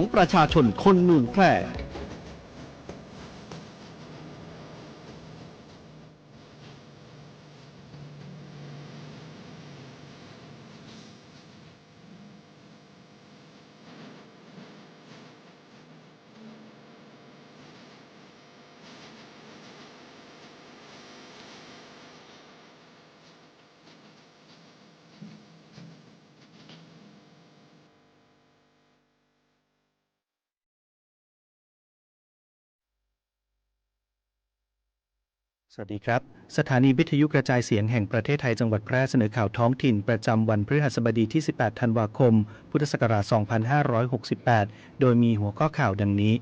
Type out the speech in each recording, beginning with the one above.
ของประชาชนคนเมืองแพร่สวัสดีครับสถานีวิทยุกระจายเสียงแห่งประเทศไทยจังหวัดแพร่เสนอข่าวท้องถิ่นประจำวันพฤหัสบดีที่ 18 ธันวาคม พุทธศักราช 2568 โดยมีหัวข้อข่าวดังนี้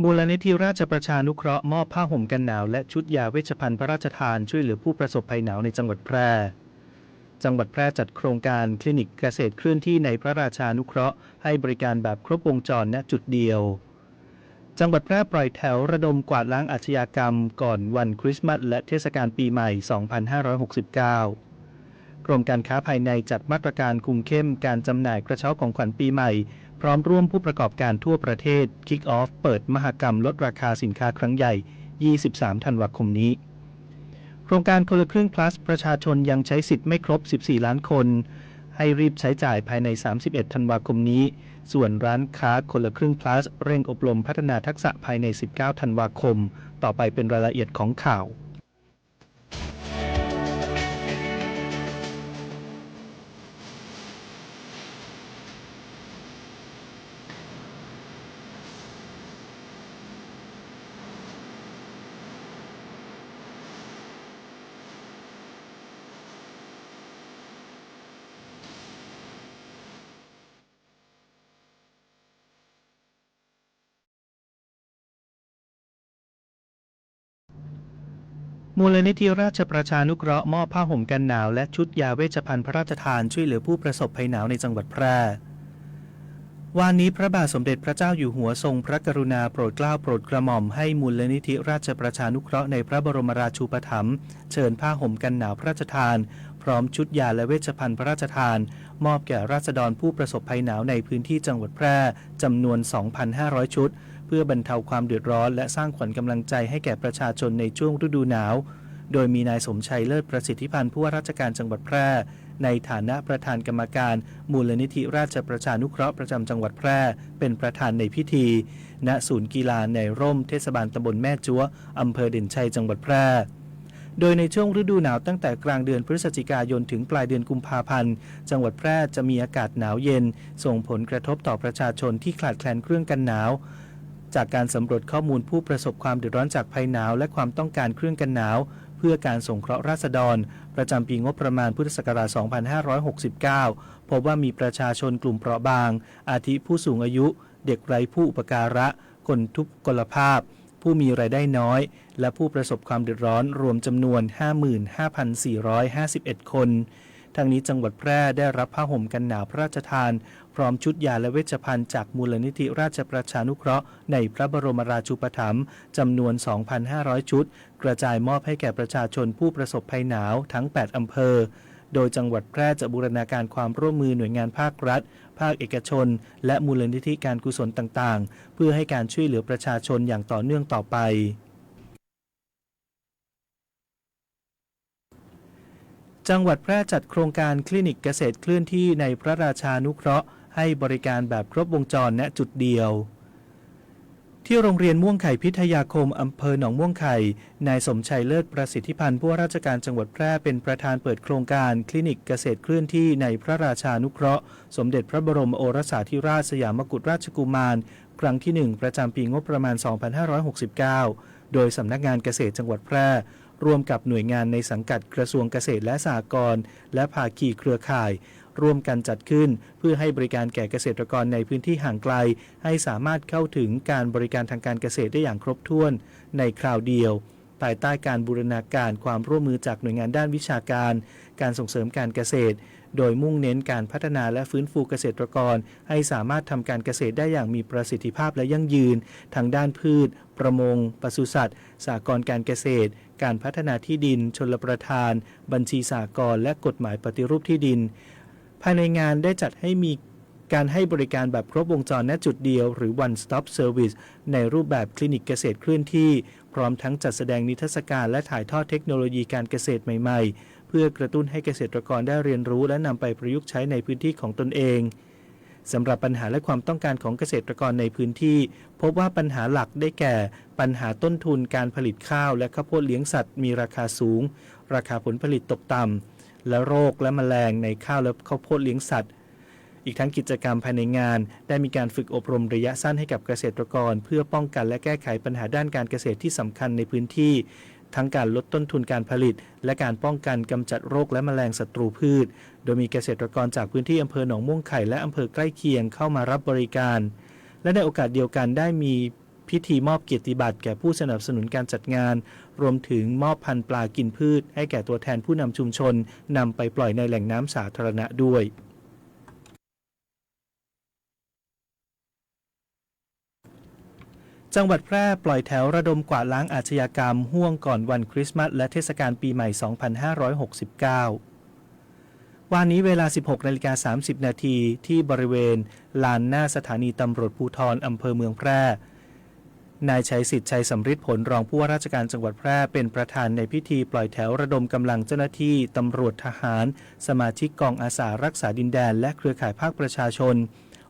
มูลนิธิราชประชานุเคราะห์มอบผ้าห่มกันหนาวและชุดยาเวชภัณฑ์พระราชทานช่วยเหลือผู้ประสบภัยหนาวในจังหวัดแพร่จังหวัดแพร่จัดโครงการคลินิกเกษตรเคลื่อนที่ในพระราชานุเคราะห์ให้บริการแบบครบวงจรณจุดเดียวจังหวัดแพร่ปล่อยแถวระดมกวาดล้างอาชญากรรมก่อนวันคริสต์มาสและเทศกาลปีใหม่ 2569 กรมการค้าภายในจัดมาตรการคุมเข้มการจำหน่ายกระเช้าของขวัญปีใหม่พร้อมร่วมผู้ประกอบการทั่วประเทศ Kick Off เปิดมหกรรมลดราคาสินค้าครั้งใหญ่ 23 ธันวาคมนี้โครงการคนละครึ่ง plus ประชาชนยังใช้สิทธิ์ไม่ครบ 14 ล้านคนให้รีบใช้จ่ายภายใน 31 ธันวาคมนี้ส่วนร้านค้าคนละครึ่ง plus เร่งอบรมพัฒนาทักษะภายใน 19 ธันวาคมต่อไปเป็นรายละเอียดของข่าวมูลนิธิราชประชานุเคราะห์มอบผ้าห่มกันหนาวและชุดยาเวชภัณฑ์พระราชทานช่วยเหลือผู้ประสบภัยหนาวในจังหวัดแพร่วันนี้พระบาทสมเด็จพระเจ้าอยู่หัวทรงพระกรุณาโปรดเกล้าโปรดกระหม่อมให้มูลนิธิราชประชานุเคราะห์ในพระบรมราชูปถัมภ์เชิญผ้าห่มกันหนาวพระราชทานพร้อมชุดยาและเวชภัณฑ์พระราชทานมอบแก่ราษฎรผู้ประสบภัยหนาวในพื้นที่จังหวัดแพร่จำนวน 2,500 ชุดเพื่อบรรเทาความเดือดร้อนและสร้างขวัญกำลังใจให้แก่ประชาชนในช่วงฤดูหนาวโดยมีนายสมชัยเลิศประสิทธิพันธ์ผู้ว่าราชการจังหวัดแพร่ในฐานะประธานกรรมการมูลนิธิราชประชานุเคราะห์ประจำจังหวัดแพร่เป็นประธานในพิธีณศูนย์กีฬาในร่มเทศบาลตำบลแม่จั๊วอำเภอเด่นชัยจังหวัดแพร่โดยในช่วงฤดูหนาวตั้งแต่กลางเดือนพฤศจิกายนถึงปลายเดือนกุมภาพันธ์จังหวัดแพร่จะมีอากาศหนาวเย็นส่งผลกระทบต่อประชาชนที่ขาดแคลนเครื่องกันหนาวจากการสำรวจข้อมูลผู้ประสบความเดือดร้อนจากภัยหนาวและความต้องการเครื่องกันหนาวเพื่อการสงเคราะห์ราษฎรประจำปีงบประมาณพุทธศักราช 2569 พบว่ามีประชาชนกลุ่มเปราะบางอาทิผู้สูงอายุเด็กไร้ผู้อุปการะคนทุพพลภาพผู้มีรายได้น้อยและผู้ประสบความเดือดร้อนรวมจำนวน 55,451 คนทั้งนี้จังหวัดแพร่ได้รับผ้าห่มกันหนาวพระราชทานพร้อมชุดยาและเวชภัณฑ์จากมูลนิธิราชประชานุเคราะห์ในพระบรมราชูปถัมภ์จำนวน 2,500 ชุดกระจายมอบให้แก่ประชาชนผู้ประสบภัยหนาวทั้ง 8 อำเภอโดยจังหวัดแพร่จะบูรณาการความร่วมมือหน่วยงานภาครัฐภาคเอกชนและมูลนิธิการกุศลต่างๆเพื่อให้การช่วยเหลือประชาชนอย่างต่อเนื่องต่อไปจังหวัดแพร่จัดโครงการคลินิกเกษตรเคลื่อนที่ในพระราชานุเคราะห์ให้บริการแบบครบวงจรณจุดเดียวที่โรงเรียนม่วงไข่พิทยาคมอำเภอหนองม่วงไข่นายสมชัยเลิศประสิทธิพันธ์ผู้ว่าราชการจังหวัดแพร่เป็นประธานเปิดโครงการคลินิกเกษตรเคลื่อนที่ในพระราชานุเคราะห์สมเด็จพระบรมโอรสาธิราชสยามกุฎราชกุมารครั้งที่ 1 ประจำปีงบประมาณ 2569 โดยสำนักงานเกษตรจังหวัดแพร่ร่วมกับหน่วยงานในสังกัดกระทรวงเกษตรและสหกรณ์และภาคีเครือข่ายร่วมกันจัดขึ้นเพื่อให้บริการแก่เกษตรกรในพื้นที่ห่างไกลให้สามารถเข้าถึงการบริการทางการเกษตรได้อย่างครบถ้วนในคราวเดียวภายใต้การบูรณาการความร่วมมือจากหน่วยงานด้านวิชาการการส่งเสริมการเกษตร โดยมุ่งเน้นการพัฒนาและฟื้นฟูเกษตรกรให้สามารถทำการเกษตรได้อย่างมีประสิทธิภาพและยั่งยืนทางด้านพืชประมงปศุสัตว์สหกรณ์การเกษตรการพัฒนาที่ดินชลประทานบัญชีสหกรณ์และกฎหมายปฏิรูปที่ดินภายในงานได้จัดให้มีการให้บริการแบบครบวงจรณจุดเดียวหรือ One Stop Service ในรูปแบบคลินิกเกษตรเคลื่อนที่พร้อมทั้งจัดแสดงนิทรรศการและถ่ายทอดเทคโนโลยีการเกษตรใหม่ๆเพื่อกระตุ้นให้เกษตรกรได้เรียนรู้และนำไปประยุกต์ใช้ในพื้นที่ของตนเองสำหรับปัญหาและความต้องการของเกษตรกรในพื้นที่พบว่าปัญหาหลักได้แก่ปัญหาต้นทุนการผลิตข้าวและข้าวโพดเลี้ยงสัตว์มีราคาสูงราคาผลผลิตตกต่ำและโรคและแมลงในข้าวและข้าวโพดเลี้ยงสัตว์อีกทั้งกิจกรรมภายในงานได้มีการฝึกอบรมระยะสั้นให้กับเกษตรกรเพื่อป้องกันและแก้ไขปัญหาด้านการเกษตรที่สำคัญในพื้นที่ทั้งการลดต้นทุนการผลิตและการป้องกันกำจัดโรคและแมลงศัตรูพืชโดยมีเกษตรกรจากพื้นที่อำเภอหนองม่วงไข่และอำเภอใกล้เคียงเข้ามารับบริการและในโอกาสเดียวกันได้มีพิธีมอบเกียรติบัตรแก่ผู้สนับสนุนการจัดงานรวมถึงมอบพันธุ์ปลากินพืชให้แก่ตัวแทนผู้นำชุมชนนำไปปล่อยในแหล่งน้ำสาธารณะด้วยจังหวัดแพร่ปล่อยแถวระดมกวาดล้างอาชญากรรมห่วงก่อนวันคริสต์มาสและเทศกาลปีใหม่ 2569 วันนี้เวลา 16:30 นาทีที่บริเวณลานหน้าสถานีตำรวจภูธรอำเภอเมืองแพร่นายชัยสิทธิ์ชัยสำริดผลรองผู้ว่าราชการจังหวัดแพร่เป็นประธานในพิธีปล่อยแถวระดมกำลังเจ้าหน้าที่ตำรวจทหารสมาชิกกองอาสารักษาดินแดนและเครือข่ายภาคประชาชน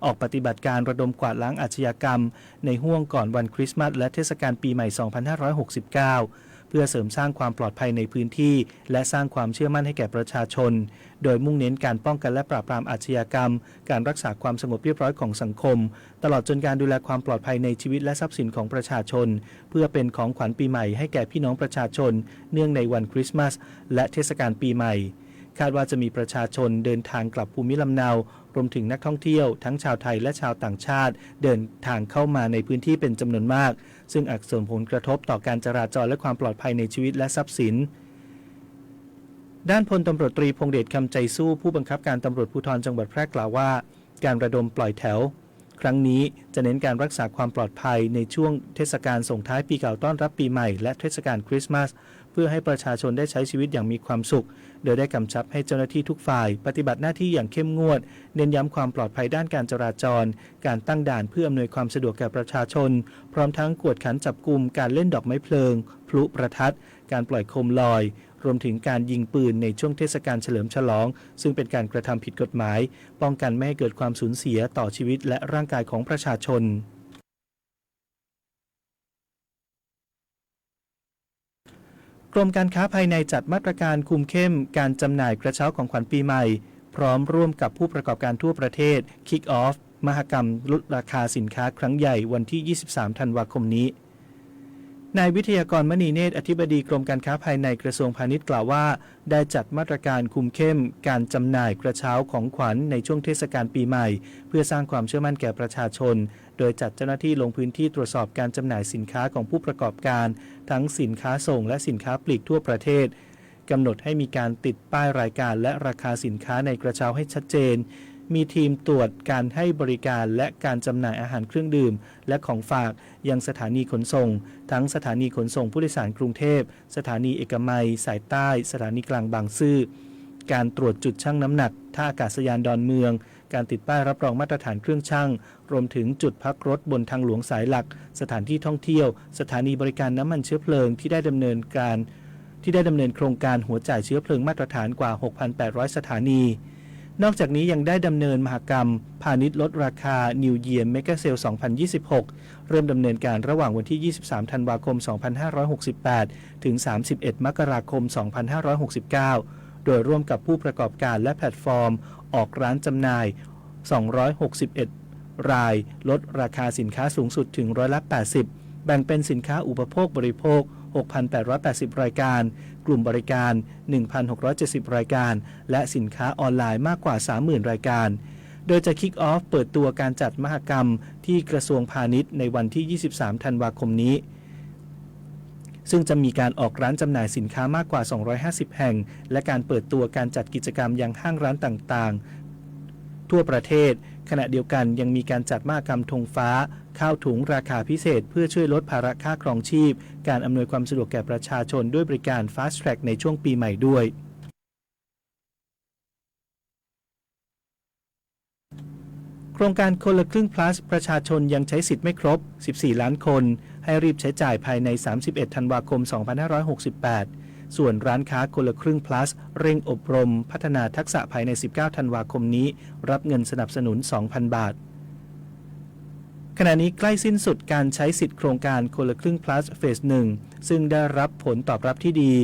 ออกปฏิบัติการระดมกวาดล้างอาชญากรรมในห่วงก่อนวันคริสต์มาสและเทศกาลปีใหม่ 2569 เพื่อเสริมสร้างความปลอดภัยในพื้นที่และสร้างความเชื่อมั่นให้แก่ประชาชนโดยมุ่งเน้นการป้องกันและปราบปรามอาชญากรรมการรักษาความสงบเรียบร้อยของสังคมตลอดจนการดูแลความปลอดภัยในชีวิตและทรัพย์สินของประชาชนเพื่อเป็นของขวัญปีใหม่ให้แก่พี่น้องประชาชนเนื่องในวันคริสต์มาสและเทศกาลปีใหม่คาดว่าจะมีประชาชนเดินทางกลับภูมิลำเนารวมถึงนักท่องเที่ยวทั้งชาวไทยและชาวต่างชาติเดินทางเข้ามาในพื้นที่เป็นจำนวนมากซึ่งอาจส่งผลกระทบต่อการจราจรและความปลอดภัยในชีวิตและทรัพย์สินด้านพลตำรวจตรีพงษ์เดชคำใจสู้ผู้บังคับการตำรวจภูธรจังหวัดแพร่กล่าวว่าการระดมปล่อยแถวครั้งนี้จะเน้นการรักษาความปลอดภัยในช่วงเทศกาลส่งท้ายปีเก่าต้อนรับปีใหม่และเทศกาลคริสต์มาสเพื่อให้ประชาชนได้ใช้ชีวิตอย่างมีความสุขโดยได้กำชับให้เจ้าหน้าที่ทุกฝ่ายปฏิบัติหน้าที่อย่างเข้มงวดเน้นย้ำความปลอดภัยด้านการจราจรการตั้งด่านเพื่ออำนวยความสะดวกแก่ประชาชนพร้อมทั้งกวดขันจับกุมการเล่นดอกไม้เพลิงพลุประทัดการปล่อยโคมลอยรวมถึงการยิงปืนในช่วงเทศกาลเฉลิมฉลองซึ่งเป็นการกระทำผิดกฎหมายป้องกันไม่ให้เกิดความสูญเสียต่อชีวิตและร่างกายของประชาชนกรมการค้าภายในจัดมาตรการคุมเข้มการจำหน่ายกระเช้าของขวัญปีใหม่พร้อมร่วมกับผู้ประกอบการทั่วประเทศ Kick Off มหกรรมลดราคาสินค้าครั้งใหญ่วันที่ 23 ธันวาคมนี้นายวิทยากรมณีเนตรอธิบดีกรมการค้าภายในกระทรวงพาณิชย์กล่าวว่าได้จัดมาตรการคุมเข้มการจำหน่ายกระเช้าของขวัญในช่วงเทศกาลปีใหม่เพื่อสร้างความเชื่อมั่นแก่ประชาชนโดยจัดเจ้าหน้าที่ลงพื้นที่ตรวจสอบการจำหน่ายสินค้าของผู้ประกอบการทั้งสินค้าส่งและสินค้าปลีกทั่วประเทศกำหนดให้มีการติดป้ายรายการและราคาสินค้าในกระเช้าให้ชัดเจนมีทีมตรวจการให้บริการและการจำหน่ายอาหารเครื่องดื่มและของฝากยังสถานีขนส่งทั้งสถานีขนส่งผู้โดยสารกรุงเทพสถานีเอกมัยสายใต้สถานีกลางบางซื่อการตรวจจุดชั่งน้ำหนักท่าอากาศยานดอนเมืองการติดป้ายรับรองมาตรฐานเครื่องชั่งรวมถึงจุดพักรถบนทางหลวงสายหลักสถานที่ท่องเที่ยวสถานีบริการน้ำมันเชื้อเพลิงที่ได้ดำเนินโครงการหัวจ่ายเชื้อเพลิงมาตรฐานกว่า 6,800 สถานีนอกจากนี้ยังได้ดำเนินมหกรรมพาณิชย์ลดราคา New Year Mega Sale 2026 เริ่มดำเนินการระหว่างวันที่ 23 ธันวาคม 2568 ถึง 31 มกราคม 2569 โดยร่วมกับผู้ประกอบการและแพลตฟอร์มออกร้านจำหน่าย 261 รายลดราคาสินค้าสูงสุดถึง80%แบ่งเป็นสินค้าอุปโภคบริโภค 6,880 รายการกลุ่มบริการ 1,670 รายการและสินค้าออนไลน์มากกว่า 30,000 รายการโดยจะ Kick Off เปิดตัวการจัดมหกรรมที่กระทรวงพาณิชย์ในวันที่ 23 ธันวาคมนี้ ซึ่งจะมีการออกร้านจำหน่ายสินค้ามากกว่า250แห่งและการเปิดตัวการจัดกิจกรรมยังห้างร้านต่างๆทั่วประเทศขณะเดียวกันยังมีการจัดมหกรรมธงฟ้าข้าวถุงราคาพิเศษเพื่อช่วยลดภาระค่าครองชีพการอำนวยความสะดวกแก่ประชาชนด้วยบริการ Fast Track ในช่วงปีใหม่ด้วยโครงการคนละครึ่ง plus ประชาชนยังใช้สิทธิ์ไม่ครบ14ล้านคนให้รีบใช้จ่ายภายใน31ธันวาคม2568ส่วนร้านค้าคนละครึ่ง plus เร่งอบรมพัฒนาทักษะภายใน19ธันวาคมนี้รับเงินสนับสนุน 2,000 บาทขณะนี้ใกล้สิ้นสุดการใช้สิทธิ์โครงการคนละครึ่ง plus เฟส 1ซึ่งได้รับผลตอบรับที่ดี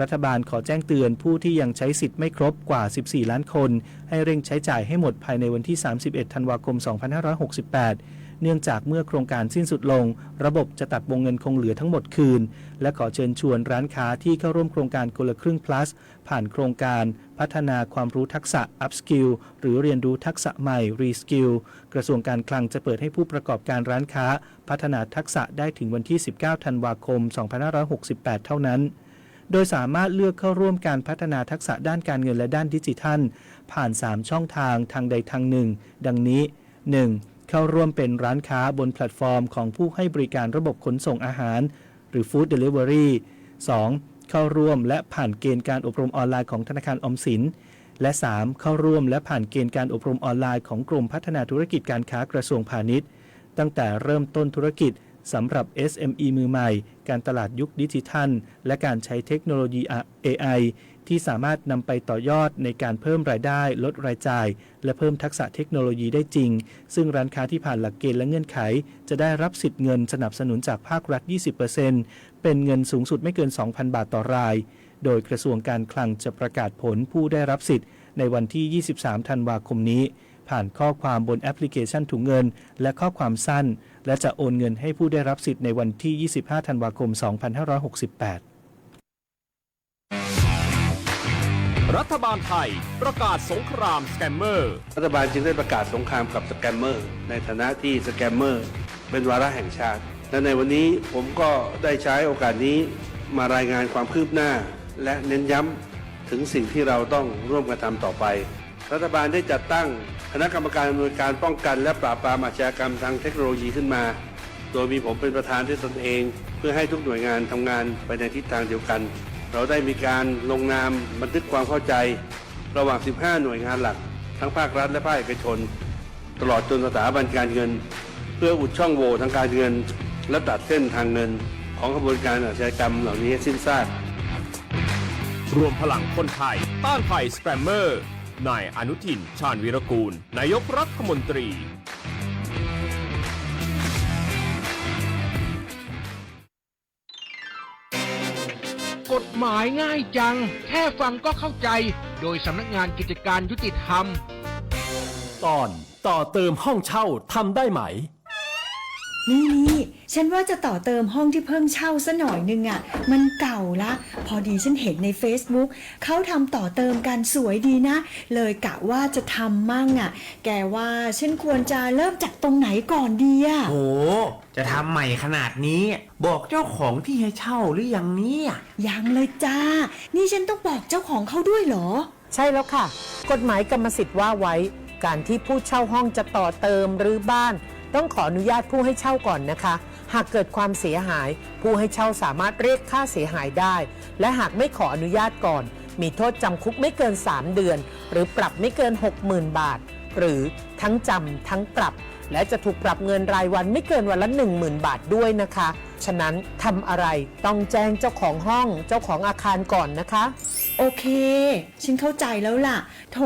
รัฐบาลขอแจ้งเตือนผู้ที่ยังใช้สิทธิ์ไม่ครบกว่า14ล้านคนให้เร่งใช้จ่ายให้หมดภายในวันที่31ธันวาคม2568เนื่องจากเมื่อโครงการสิ้นสุดลงระบบจะตัดวงเงินคงเหลือทั้งหมดคืนและขอเชิญชวนร้านค้าที่เข้าร่วมโครงการคนละครึ่ง plus ผ่านโครงการพัฒนาความรู้ทักษะ upskill หรือเรียนรู้ทักษะใหม่ reskill กระทรวงการคลังจะเปิดให้ผู้ประกอบการร้านค้าพัฒนาทักษะได้ถึงวันที่19ธันวาคม2568เท่านั้นโดยสามารถเลือกเข้าร่วมการพัฒนาทักษะด้านการเงินและด้านดิจิทัลผ่าน3ช่องทางใดทางหนึ่งดังนี้ 1. เข้าร่วมเป็นร้านค้าบนแพลตฟอร์มของผู้ให้บริการระบบขนส่งอาหารหรือ Food Delivery 2. เข้าร่วมและผ่านเกณฑ์การอบรมออนไลน์ของธนาคารออมสินและ 3. เข้าร่วมและผ่านเกณฑ์การอบรมออนไลน์ของกรมพัฒนาธุรกิจการค้ากระทรวงพาณิชย์ตั้งแต่เริ่มต้นธุรกิจสำหรับ SME มือใหม่การตลาดยุคดิจิทัลและการใช้เทคโนโลยี AI ที่สามารถนำไปต่อยอดในการเพิ่มรายได้ลดรายจ่ายและเพิ่มทักษะเทคโนโลยีได้จริงซึ่งร้านค้าที่ผ่านหลักเกณฑ์และเงื่อนไขจะได้รับสิทธิ์เงินสนับสนุนจากภาครัฐ 20% เป็นเงินสูงสุดไม่เกิน 2,000 บาทต่อรายโดยกระทรวงการคลังจะประกาศผลผู้ได้รับสิทธิ์ในวันที่ 23 ธันวาคมนี้ผ่านข้อความบนแอปพลิเคชันถุงเงินและข้อความสั้นและจะโอนเงินให้ผู้ได้รับสิทธิ์ในวันที่ 25 ธันวาคม 2568 รัฐบาลไทยประกาศสงครามสแกมเมอร์รัฐบาลจึงได้ประกาศสงครามกับสแกมเมอร์ในฐานะที่สแกมเมอร์เป็นวาระแห่งชาติและในวันนี้ผมก็ได้ใช้โอกาสนี้มารายงานความคืบหน้าและเน้นย้ำถึงสิ่งที่เราต้องร่วมกันทำต่อไปรัฐบาลได้จัดตั้งคณะกรรมการอำนวยการป้องกันและปราบปรามอาชญากรรมทางเทคโนโลยีขึ้นมาโดยมีผมเป็นประธานด้วยตนเองเพื่อให้ทุกหน่วยงานทำงานไปในทิศทางเดียวกันเราได้มีการลงนามบันทึกความเข้าใจระหว่าง 15 หน่วยงานหลักทั้งภาครัฐและภาคเอกชนตลอดจนสถาบันการเงินเพื่ออุดช่องโหว่ทางการเงินและตัดเส้นทางเงินของกระบวนการอาชญากรรมเหล่านี้ให้สิ้นซากรวมพลังคนไทยต้านภัยสแกมเมอร์นายอนุทิน ชาญวีรกูลนายกรัฐมนตรีกฎหมายง่ายจังแค่ฟังก็เข้าใจโดยสำนักงานกิจการยุติธรรมตอนต่อเติมห้องเช่าทำได้ไหม นี่ฉันว่าจะต่อเติมห้องที่เพิ่งเช่าซะหน่อยนึงอ่ะมันเก่าละพอดีฉันเห็นใน Facebook เขาทำต่อเติมกันสวยดีนะเลยกะว่าจะทำมั่งอ่ะแกว่าฉันควรจะเริ่มจากตรงไหนก่อนดีอ่ะโอ้จะทำใหม่ขนาดนี้บอกเจ้าของที่ให้เช่าหรือยังเนี่ยยังเลยจ้านี่ฉันต้องบอกเจ้าของเขาด้วยเหรอใช่แล้วค่ะกฎหมายกรรมสิทธิ์ว่าไว้การที่ผู้เช่าห้องจะต่อเติมหรือบ้านต้องขออนุญาตผู้ให้เช่าก่อนนะคะหากเกิดความเสียหายผู้ให้เช่าสามารถเรียกค่าเสียหายได้และหากไม่ขออนุญาตก่อนมีโทษจำคุกไม่เกิน3เดือนหรือปรับไม่เกิน 60,000 บาทหรือทั้งจำทั้งปรับและจะถูกปรับเงินรายวันไม่เกินวันละ 10,000 บาทด้วยนะคะฉะนั้นทำอะไรต้องแจ้งเจ้าของห้องเจ้าของอาคารก่อนนะคะโอเคฉันเข้าใจแล้วล่ะโถ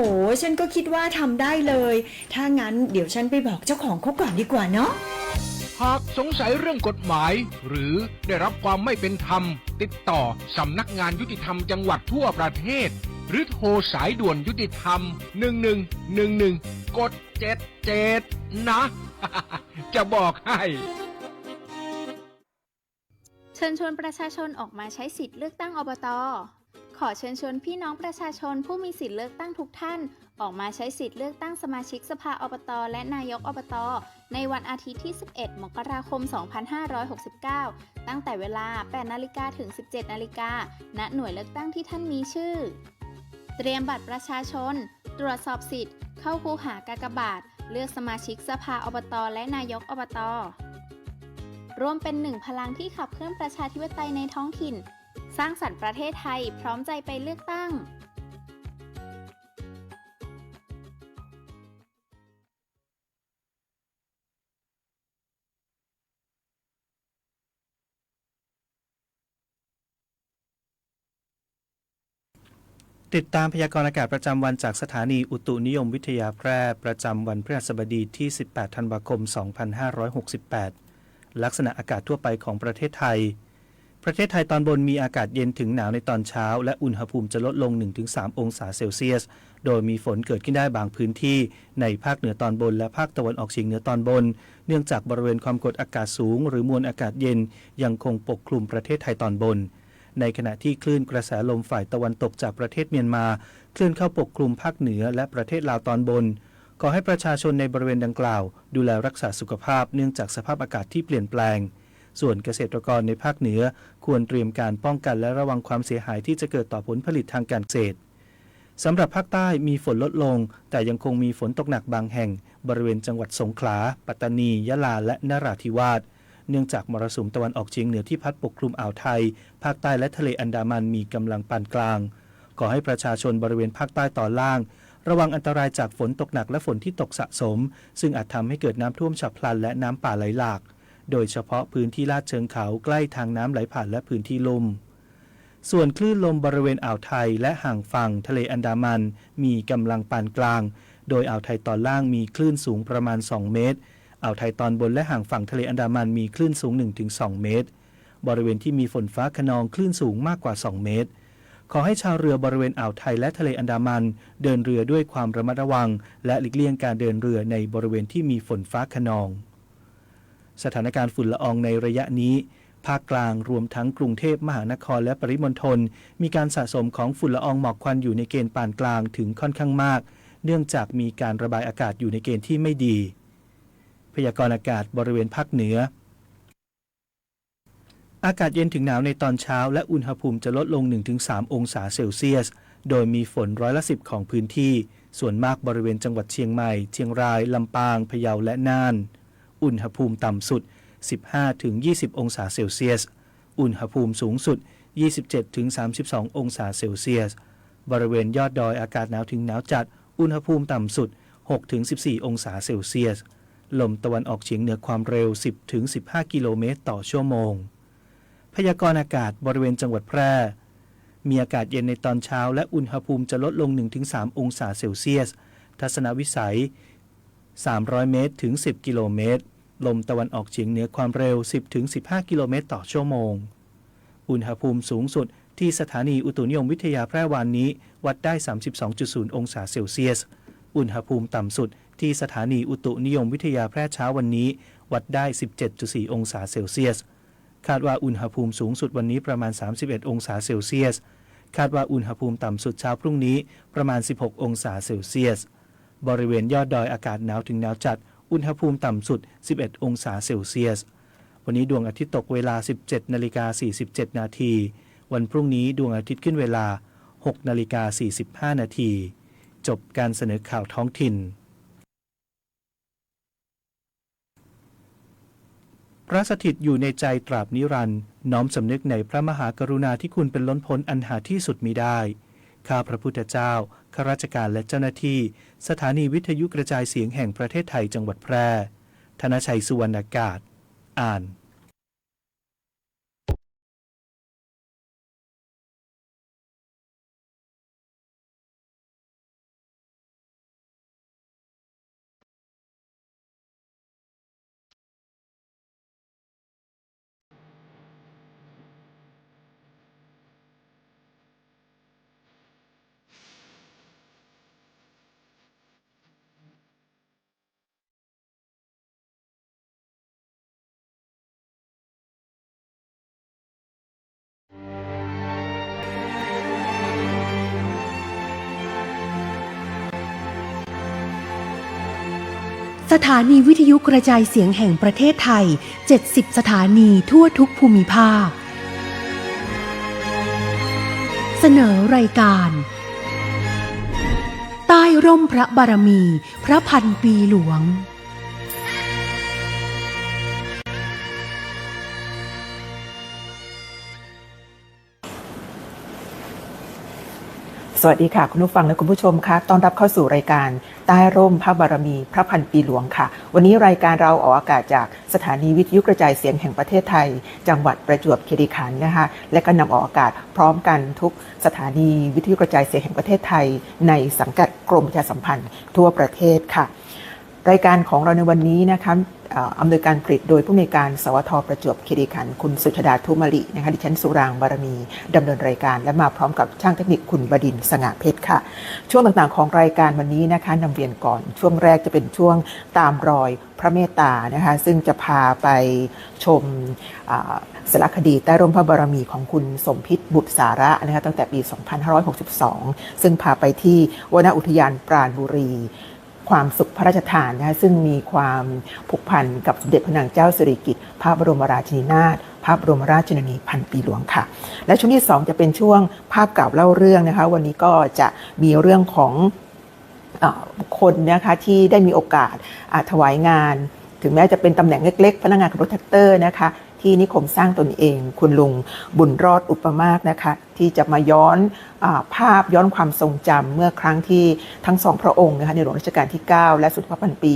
ฉันก็คิดว่าทำได้เลยถ้างั้นเดี๋ยวฉันไปบอกเจ้าของเขาก่อนดีกว่าเนาะหากสงสัยเรื่องกฎหมายหรือได้รับความไม่เป็นธรรมติดต่อสำนักงานยุติธรรมจังหวัดทั่วประเทศหรือโทรสายด่วนยุติธรรม1111กด77นะ จะบอกให้เชิญชวนประชาชนออกมาใช้สิทธิ์เลือกตั้งอบต. ขอเชิญชวนพี่น้องประชาชนผู้มีสิทธิเลือกตั้งทุกท่านออกมาใช้สิทธิ์เลือกตั้งสมาชิกสภาอบต.และนายกอบต.ในวันอาทิตย์ที่ 11 มกราคม 2569 ตั้งแต่เวลา 8 นาฬิกาถึง 17 นาฬิกา ณ หน่วยเลือกตั้งที่ท่านมีชื่อ เตรียมบัตรประชาชน ตรวจสอบสิทธิ์ เข้าคูหากากบาท เลือกสมาชิกสภาอบต.และนายกอบต.รวมเป็นหนึ่งพลังที่ขับเคลื่อนประชาธิปไตยในท้องถิ่น สร้างสรรค์ประเทศไทยพร้อมใจไปเลือกตั้ง ติดตามพยากรณ์อากาศประจำวันจากสถานีอุตุนิยมวิทยาแพร่ประจำวันพฤหัสบดีที่ 18 ธันวาคม 2568 ลักษณะอากาศทั่วไปของประเทศไทย ประเทศไทยตอนบนมีอากาศเย็นถึงหนาวในตอนเช้าและอุณหภูมิจะลดลง 1-3 องศาเซลเซียส โดยมีฝนเกิดขึ้นได้บางพื้นที่ในภาคเหนือตอนบนและภาคตะวันออกเฉียงเหนือตอนบน เนื่องจากบริเวณความกดอากาศสูงหรือมวลอากาศเย็นยังคงปกคลุมประเทศไทยตอนบน ในขณะที่คลื่นกระแสลมฝ่ายตะวันตกจากประเทศเมียนมาเคลื่อนเข้าปกคลุมภาคเหนือและประเทศลาวตอนบนขอให้ประชาชนในบริเวณดังกล่าวดูแลรักษาสุขภาพเนื่องจากสภาพอากาศที่เปลี่ยนแปลงส่วนเกษตรกรในภาคเหนือควรเตรียมการป้องกันและระวังความเสียหายที่จะเกิดต่อผลผลิตทางการเกษตรสำหรับภาคใต้มีฝนลดลงแต่ยังคงมีฝนตกหนักบางแห่งบริเวณจังหวัดสงขลาปัตตานียะลาและนราธิวาสเนื่องจากมรสุมตะวันออกเฉียงเหนือที่พัดปกคลุมอ่าวไทยภาคใต้และทะเลอันดามันมีกำลังปานกลางขอให้ประชาชนบริเวณภาคใต้ตอนล่างระวังอันตรายจากฝนตกหนักและฝนที่ตกสะสมซึ่งอาจทำให้เกิดน้ำท่วมฉับพลันและน้ำป่าไหลหลากโดยเฉพาะพื้นที่ลาดเชิงเขาใกล้ทางน้ำไหลผ่านและพื้นที่ลุ่มส่วนคลื่นลมบริเวณอ่าวไทยและห่างฝั่งทะเลอันดามันมีกำลังปานกลางโดยอ่าวไทยตอนล่างมีคลื่นสูงประมาณ2 เมตรอ่าวไทยตอนบนและห่างฝั่งทะเลอันดามันมีคลื่นสูง 1-2 เมตรบริเวณที่มีฝนฟ้าคะนองคลื่นสูงมากกว่า2 เมตรขอให้ชาวเรือบริเวณอ่าวไทยและทะเลอันดามันเดินเรือด้วยความระมัดระวังและหลีกเลี่ยงการเดินเรือในบริเวณที่มีฝนฟ้าคะนองสถานการณ์ฝุ่นละอองในระยะนี้ภาคกลางรวมทั้งกรุงเทพมหานครและปริมณฑลมีการสะสมของฝุ่นละอองหมอกควันอยู่ในเกณฑ์ปานกลางถึงค่อนข้างมากเนื่องจากมีการระบายอากาศอยู่ในเกณฑ์ที่ไม่ดีพยากรณ์อากาศบริเวณภาคเหนืออากาศเย็นถึงหนาวในตอนเช้าและอุณหภูมิจะลดลง 1-3 องศาเซลเซียสโดยมีฝน10%ของพื้นที่ส่วนมากบริเวณจังหวัดเชียงใหม่เชียงรายลำปางพะเยาและน่านอุณหภูมิต่ำสุด 15-20 องศาเซลเซียสอุณหภูมิสูงสุด 27-32 องศาเซลเซียสบริเวณยอดดอยอากาศหนาวถึงหนาวจัดอุณหภูมิต่ำสุด 6-14 องศาเซลเซียสลมตะวันออกเฉียงเหนือความเร็ว 10-15 กิโลเมตรต่อชั่วโมงพยากรณ์อากาศบริเวณจังหวัดแพร่มีอากาศเย็นในตอนเช้าและอุณหภูมิจะลดลง 1-3 องศาเซลเซียสทัศนวิสัย300 เมตรถึง 10 กิโลเมตรลมตะวันออกเฉียงเหนือความเร็ว 10-15 กิโลเมตรต่อชั่วโมงอุณหภูมิสูงสุดที่สถานีอุตุนิยมวิทยาแพร่วานนี้วัดได้ 32.0 องศาเซลเซียสอุณหภูมิต่ำสุดที่สถานีอุตุนิยมวิทยาแพร่เช้าวันนี้วัดได้ 17.4 องศาเซลเซียสคาดว่าอุณหภูมิสูงสุดวันนี้ประมาณ 31 องศาเซลเซียสคาดว่าอุณหภูมิต่ำสุดเช้าพรุ่งนี้ประมาณ 16 องศาเซลเซียสบริเวณยอดดอยอากาศหนาวถึงหนาวจัดอุณหภูมิต่ำสุด 11 องศาเซลเซียสวันนี้ดวงอาทิตย์ตกเวลา 17:47 นาทีวันพรุ่งนี้ดวงอาทิตย์ขึ้นเวลา 6:45 นาทีจบการเสนอข่าวท้องถิ่นพระสถิตอยู่ในใจตราบนิรันดร์น้อมสำนึกในพระมหากรุณาธิคุณเป็นล้นพ้นอันหาที่สุดมิได้ข้าพระพุทธเจ้าข้าราชการและเจ้าหน้าที่สถานีวิทยุกระจายเสียงแห่งประเทศไทยจังหวัดแพร่ธนชัยสุวรรณากาศอ่าน สถานีวิทยุกระจายเสียงแห่งประเทศไทย 70 สถานีทั่วทุกภูมิภาค เสนอรายการใต้ร่มพระบารมีพระพันปีหลวงสวัสดีค่ะคุณผู้ฟังและคุณผู้ชมค่ะต้อนรับเข้าสู่รายการใต้ร่มพระบารมีพระพันปีหลวงค่ะวันนี้รายการเราออกอากาศจากสถานีวิทยุกระจายเสียงแห่งประเทศไทยจังหวัดประจวบคีรีขันธ์นะคะและก็นำออกอากาศพร้อมกันทุกสถานีวิทยุกระจายเสียงแห่งประเทศไทยในสังกัดกรมประชาสัมพันธ์ทั่วประเทศค่ะรายการของเราในวันนี้นะคะอำนวยการผลิตโดยผู้อำนวยการสวทประจวบคีรีขันธ์คุณสุชาดาทุมลินะคะดิฉันสุรางบารมีดำเนินรายการและมาพร้อมกับช่างเทคนิคคุณบดินทร์สง่าเพชรค่ะช่วงต่างๆของรายการวันนี้นะคะนำเรียนก่อนช่วงแรกจะเป็นช่วงตามรอยพระเมตตานะคะซึ่งจะพาไปชมสารคดีใต้ร่มพระบารมีของคุณสมพิษบุตรสาระนะคะตั้งแต่ปี 2562 ซึ่งพาไปที่วนอุทยานปราณบุรีความสุขพระราชทานนะคะซึ่งมีความผูกพันกับสมเด็จพระนางเจ้าสิริกิติ์พระบรมราชินีนาถพระบรมราชชนนีพันปีหลวงค่ะและช่วงที่2จะเป็นช่วงภาพเก่าเล่าเรื่องนะคะวันนี้ก็จะมีเรื่องของบุคคลนะคะที่ได้มีโอกาสถวายงานถึงแม้จะเป็นตำแหน่งเล็กๆพนักงานขับรถแท็กเตอร์นะคะที่นิคมสร้างตนเองคุณลุงบุญรอดอุปมากนะคะที่จะมาย้อนภาพย้อนความทรงจำเมื่อครั้งที่ทั้งสองพระองค์นะคะในหลวงรัชกาลที่ 9 และสมเด็จพระพันปี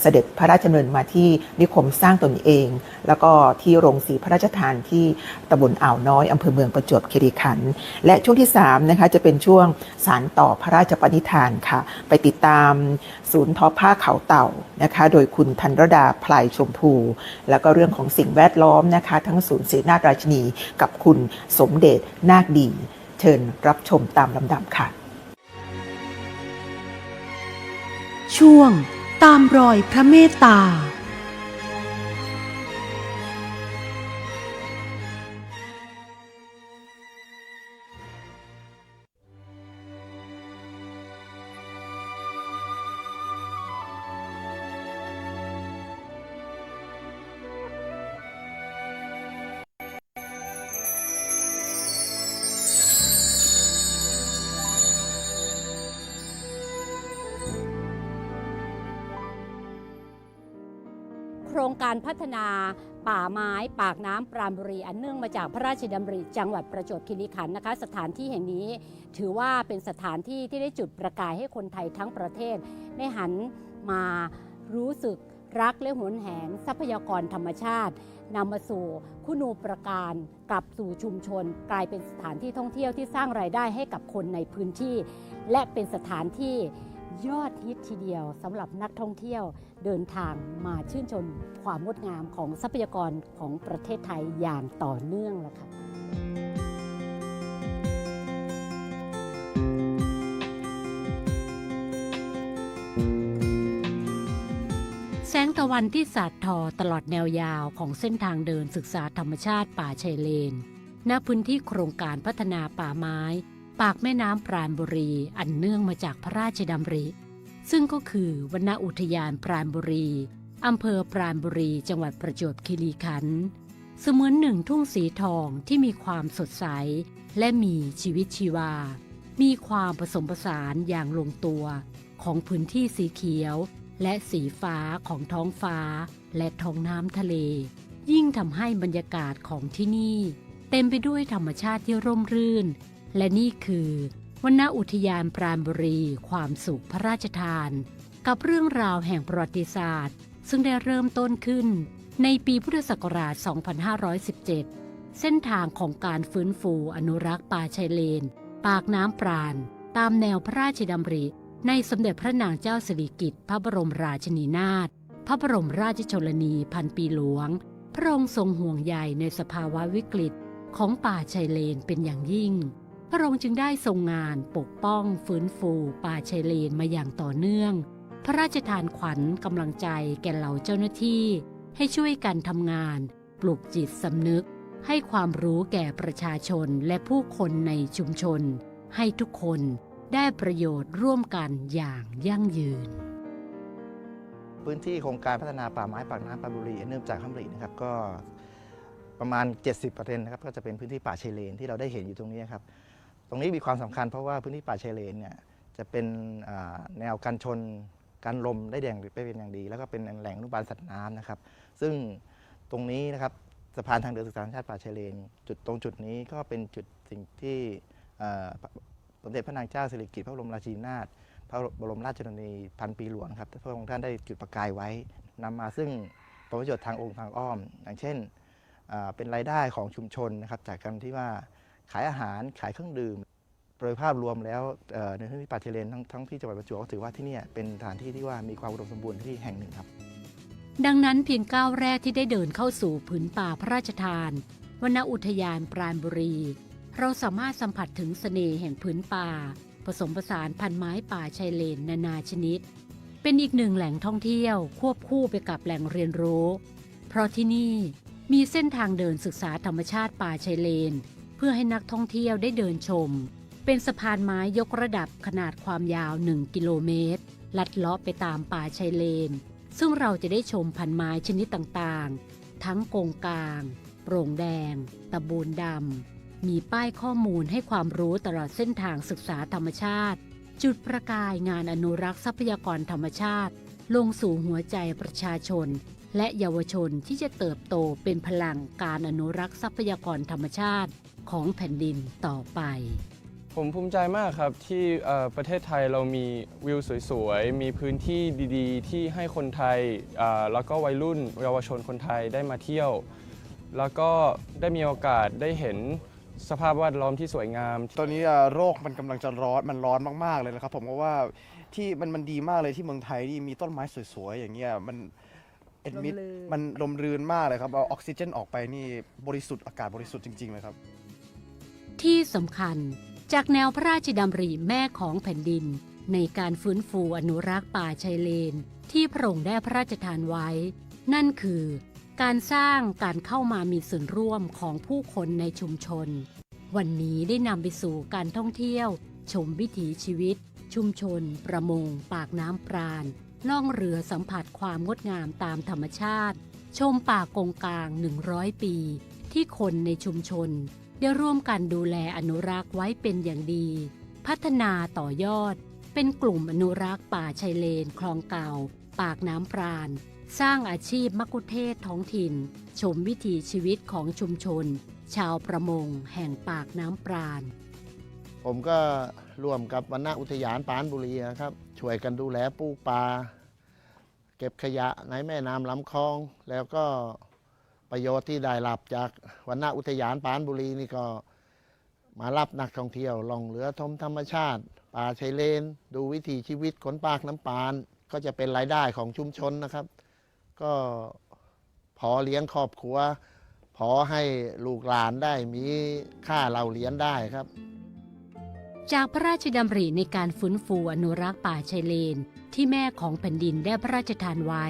เสด็จพระราชดำเนินมาที่นิคมสร้างตนเองแล้วก็ที่โรงสีพระราชทานที่ตำบลอ่าวน้อยอำเภอเมืองประจวบคีรีขันธ์และช่วงที่3นะคะจะเป็นช่วงสานต่อพระราชปณิธานค่ะไปติดตามศูนย์ทอผ้าเขาเต่านะคะโดยคุณธันรดาพลายชมพูแล้วก็เรื่องของสิ่งแวดล้อมนะคะทั้งศูนย์ศรีนาถราชินีกับคุณสมเด็จนาคดีเชิญรับชมตามลำดับค่ะช่วงตามรอยพระเมตตาโครงการพัฒนาป่าไม้ปากน้ำปราณบุรีอันเนื่องมาจากพระราชดำริจังหวัดประจวบคีรีขันธ์นะคะสถานที่แห่งนี้ถือว่าเป็นสถานที่ที่ได้จุดประกายให้คนไทยทั้งประเทศได้หันมารู้สึกรักและหวงแหนทรัพยากรธรรมชาตินำมาสู่คุณูปการกลับสู่ชุมชนกลายเป็นสถานที่ท่องเที่ยวที่สร้างรายได้ให้กับคนในพื้นที่และเป็นสถานที่ยอดฮิตทีเดียวสำหรับนักท่องเที่ยวเดินทางมาชื่นชมความงดงามของทรัพยากรของประเทศไทยอย่างต่อเนื่องแล้วค่ะแสงตะวันที่สาดทอตลอดแนวยาวของเส้นทางเดินศึกษาธรรมชาติป่าชายเลนณพื้นที่โครงการพัฒนาป่าไม้ปากแม่น้ำปราณบุรีอันเนื่องมาจากพระราชดำริซึ่งก็คือวนอุทยานปราณบุรีอำเภอปราณบุรีจังหวัดประจวบคีรีขันธ์เสมือนหนึ่งทุ่งสีทองที่มีความสดใสและมีชีวิตชีวามีความผสมผสานอย่างลงตัวของพื้นที่สีเขียวและสีฟ้าของท้องฟ้าและท้องน้ำทะเลยิ่งทำให้บรรยากาศของที่นี่เต็มไปด้วยธรรมชาติที่ร่มรื่นและนี่คือวนอุทยานปราณบุรีความสุขพระราชทานกับเรื่องราวแห่งประวัติศาสตร์ซึ่งได้เริ่มต้นขึ้นในปีพุทธศักราช 2517 เส้นทางของการฟื้นฟูอนุรักษ์ป่าชายเลนปากน้ำปราณตามแนวพระราชดำริในสมเด็จพระนางเจ้าสิริกิติ์พระบรมราชินีนาถพระบรมราชชนนีพันปีหลวงพระองค์ทรงห่วงใยในสภาวะวิกฤตของป่าชายเลนเป็นอย่างยิ่งพระองค์จึงได้ทรงงานปกป้องฟื้นฟูป่าชายเลนมาอย่างต่อเนื่องพระราชทานขวัญกำลังใจแก่เหล่าเจ้าหน้าที่ให้ช่วยกันทำงานปลุกจิตสำนึกให้ความรู้แก่ประชาชนและผู้คนในชุมชนให้ทุกคนได้ประโยชน์ร่วมกันอย่างยั่งยืน พื้นที่โครงการพัฒนาป่าไม้ปากน้ำปรานบุรีเนื่องจากข้ามรีนะครับก็ประมาณ 70% นะครับก็จะเป็นพื้นที่ป่าชายเลนที่เราได้เห็นอยู่ตรงนี้ครับตรงนี้มีความสำคัญเพราะว่าพื้นที่ป่าชายเลนเนี่ยจะเป็นแนวกันชนกันลมได้เป็นอย่างดีแล้วก็เป็นแหล่งอนุบาลสัตว์น้ำนะครับซึ่งตรงนี้นะครับสะพานทางเดินศึกษาธรรมชาติป่าชายเลนตรงจุดนี้ก็เป็นจุดสิ่งที่สมเด็จพระนางเจ้าสิริกิติ์พระบรมราชินีนาถพระบรมราชชนนีพันปีหลวงครับพระองค์ท่านได้จุดประกายไว้นำมาซึ่งประโยชน์ทางองค์ทางอ้อมอย่างเช่นเป็นรายได้ของชุมชนนะครับจากการที่ว่าขายอาหารขายเครื่องดื่มโดยภาพรวมแล้วในพื้นที่ป่าชายเลนทั้งที่จังหวัดประจวบก็ถือว่าที่นี่เป็นสถานที่ที่ว่ามีความอุดมสมบูรณ์ที่แห่งหนึ่งครับดังนั้นเพียงก้าวแรกที่ได้เดินเข้าสู่ผืนป่าพระราชทานวนอุทยานปราณบุรีเราสามารถสัมผัสถึงเสน่ห์แห่งผืนป่าผสมผสานพันไม้ป่าชายเลนนานาชนิดเป็นอีกหนึ่งแหล่งท่องเที่ยวควบคู่ไปกับแหล่งเรียนรู้เพราะที่นี่มีเส้นทางเดินศึกษาธรรมชาติป่าชายเลนเพื่อให้นักท่องเที่ยวได้เดินชมเป็นสะพานไม้ยกระดับขนาดความยาว1 กิโลเมตรลัดเลาะไปตามป่าชายเลนซึ่งเราจะได้ชมพันไม้ชนิดต่างๆทั้งโกงกางโปร่งแดงตะบูนดำมีป้ายข้อมูลให้ความรู้ตลอดเส้นทางศึกษาธรรมชาติจุดประกายงานอนุรักษ์ทรัพยากรธรรมชาติลงสู่หัวใจประชาชนและเยาวชนที่จะเติบโตเป็นพลังการอนุรักษ์ทรัพยากรธรรมชาติของแผ่นดินต่อไปผมภูมิใจมากครับที่ประเทศไทยเรามีวิวสวยๆมีพื้นที่ดีๆที่ให้คนไทยแล้วก็วัยรุ่นเยาวชนคนไทยได้มาเที่ยวแล้วก็ได้มีโอกาสได้เห็นสภาพแวดล้อมที่สวยงามตอนนี้โรคมันกำลังจะร้อนมันร้อนมากๆเลยนะครับผมก็ว่าที่มันดีมากเลยที่เมืองไทยที่มีต้นไม้สวยๆอย่างเงี้ยมันมันลมรื่นมากเลยครับเอาออกซิเจนออกไปนี่บริสุทธิ์อากาศบริสุทธิ์จริงๆเลยครับที่สำคัญจากแนวพระราชดำริแม่ของแผ่นดินในการฟื้นฟูอนุรักษ์ป่าชายเลนที่พระองค์ได้พระราชทานไว้นั่นคือการสร้างการเข้ามามีส่วนร่วมของผู้คนในชุมชนวันนี้ได้นำไปสู่การท่องเที่ยวชมวิถีชีวิตชุมชนประมงปากน้ำปราณล่องเรือสัมผัสความงดงามตามธรรมชาติชมป่ากงกาง100 ปีที่คนในชุมชนได้ร่วมกันดูแลอนุรักษ์ไว้เป็นอย่างดีพัฒนาต่อยอดเป็นกลุ่มอนุรักษ์ป่าชายเลนคลองเก่าปากน้ำปราณสร้างอาชีพมักคุเทศก์ท้องถิ่นชมวิถีชีวิตของชุมชนชาวประมงแห่งปากน้ำปราณผมก็ร่วมกับวนอุทยานปราณบุรีนะครับช่วยกันดูแลปลูกป่าเก็บขยะในแม่น้ำลำคลองแล้วก็ประโยชน์ที่ได้รับจากวนอุทยานปราณบุรีนี่ก็มารับนักท่องเที่ยวล่องเรือชมธรรมชาติป่าชายเลนดูวิถีชีวิตคนปากน้ำปานก็จะเป็นรายได้ของชุมชนนะครับก็พอเลี้ยงครอบครัวพอให้ลูกหลานได้มีค่าเราเลี้ยงได้ครับจากพระราชดำริในการฟื้นฟูอนุรักษ์ป่าชายเลนที่แม่ของแผ่นดินได้พระราชทานไว้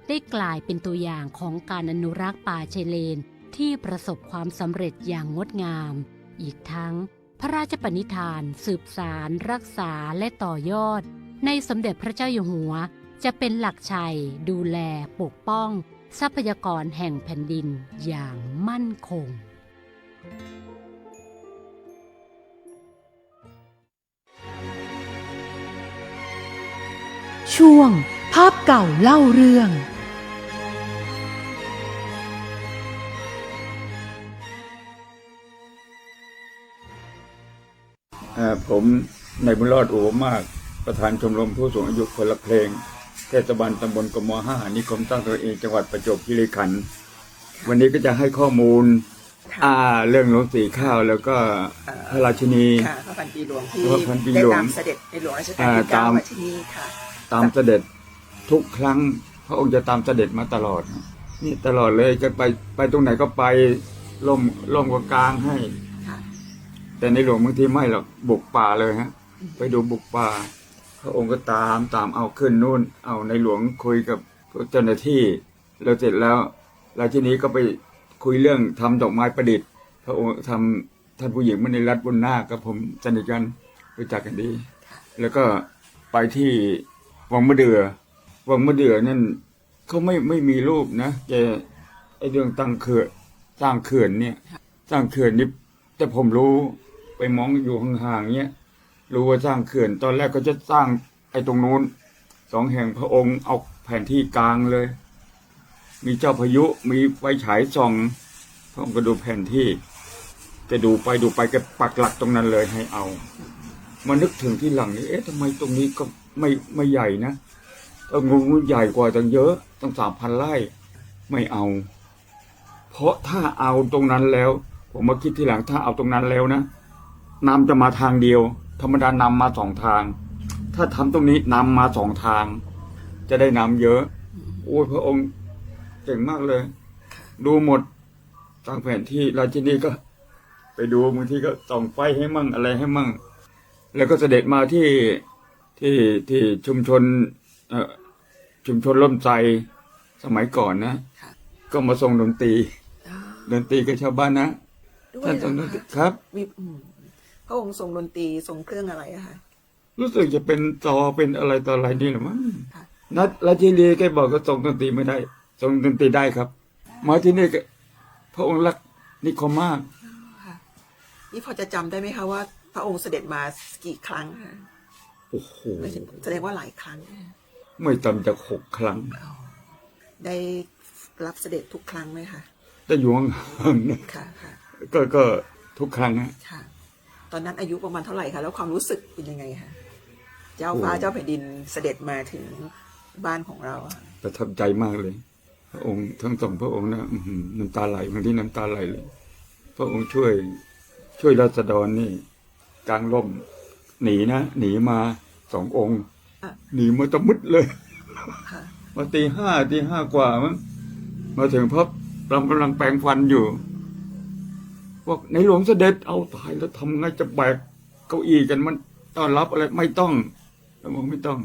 ได้กลายเป็นตัวอย่างของการอนุรักษ์ป่าชายเลนที่ประสบความสำเร็จอย่างงดงามอีกทั้งพระราชปณิธานสืบสานรักษาและต่อยอดในสมเด็จพระเจ้าอยู่หัวจะเป็นหลักชัยดูแลปกป้องทรัพยากรแห่งแผ่นดินอย่างมั่นคงช่วงภาพเก่าเล่าเรื่องผมนายบุญรอดอุปมากประธานชมรมผู้สูงอายุคนละเพลงเทศบาลตำบลกม5นิคมสร้างตนเองจังหวัดประจวบคีรีขันธ์วันนี้ก็จะให้ข้อมูลเรื่องหลวงสีข้าวแล้วก็พระราชินีพระพันปีหลวงที่ได้ตามเสด็จในหลวงรัชกาลที่9มาที่นี่ค่ะตามเสด็จทุกครั้งพระองค์จะตามเสด็จมาตลอดนี่ตลอดเลยจะไปตรงไหนก็ไปล่มก็กลางให้แต่ในหลวงบางทีไม่หรอกบุกป่าเลยฮะไปดูบุกป่าพระองค์ก็ตามเอาขึ้นนู่นเอาในหลวงคุยกับเจ้าหน้าที่แล้วเสร็จแล้วราชินีก็ไปคุยเรื่องทำดอกไม้ประดิษฐ์พระองค์ทำท่านผู้หญิงมณีรัตน์บุญนาคกับผมสนิทกันรู้จักกันดีแล้วก็ไปที่วังมะเดื่อ วังมะเดื่อนั่นเขาไม่มีรูปนะแกไอเรื่องตั้งเขื่อนสร้างเขื่อนเนี่ยสร้างเขื่อนนี่แต่ผมรู้ไปมองอยู่ห่างๆเนี้ยรู้ว่าสร้างเขื่อนตอนแรกก็จะสร้างไอ้ตรงนู้น2 แห่งพระองค์เอาแผนที่กลางเลยมีเจ้าพายุมีไฟฉายส่องพระองค์ก็ดูแผนที่แกดูไปแกปักหลักตรงนั้นเลยให้เอามานึกถึงที่หลังนี่ทำไมตรงนี้ก็ไม่ใหญ่นะงูใหญ่กว่าตั้งเยอะตั้ง3,000 ไร่ไม่เอาเพราะถ้าเอาตรงนั้นแล้วผมมาคิดทีหลังถ้าเอาตรงนั้นแล้วนะน้ำจะมาทางเดียวธรรมดานำมา2 ทางถ้าทำตรงนี้นำมา2 ทางจะได้น้ำเยอะโอ้ยพระองค์เก่งมากเลยดูหมดทางแผนที่ราชินีก็ไปดูบางทีก็ส่องไฟให้มั่งอะไรให้มั่งแล้วก็เสด็จมาที่ชุมชนร่มไทรสมัยก่อนนะก็มาส่งดนตรีกับชาวบ้านนะท่านทรงดนตรีครับพระองค์ทรงดนตรีทรงเครื่องอะไรอะคะรู้สึกจะเป็นจอเป็นอะไรต่ออะไรนี่แหละมั้งนัดราชินีแกบอกก็ส่งดนตรีไม่ได้ส่งดนตรีได้ครับมาที่นี่ก็พระองค์รักนิคมมากนี่พอจะจำได้ไหมคะว่าพระองค์เสด็จมากี่ครั้งคะโอ้โหแสดงว่าหลายครั้งไม่ต่ำจาก6 ครั้งได้รับเสด็จทุกครั้งไหมคะได้อยู่ห่างๆนะก็ทุกครั้งนะตอนนั้นอายุประมาณเท่าไหร่คะแล้วความรู้สึกเป็นยังไงคะเจ้าฟ้าเจ้าแผ่นดินเสด็จมาถึงบ้านของเราประทับใจมากเลยพระองค์ทั้ง2 พระองค์นะน้ำตาไหลบางทีน้ำตาไหลเลยพระองค์ช่วยราษฎรนี่กลางร่มหนีมา2 องค์หนีมาตะมุดเลยมาตีห้ากว่ามั้งมาถึงพระกำลังแปรงฟันอยู่บอกในหลวงเสด็จเอาตายแล้วทำไงจะแบกเก้าอี้กันมันต้อนรับอะไรไม่ต้องแล้วบอกไม่ต้อง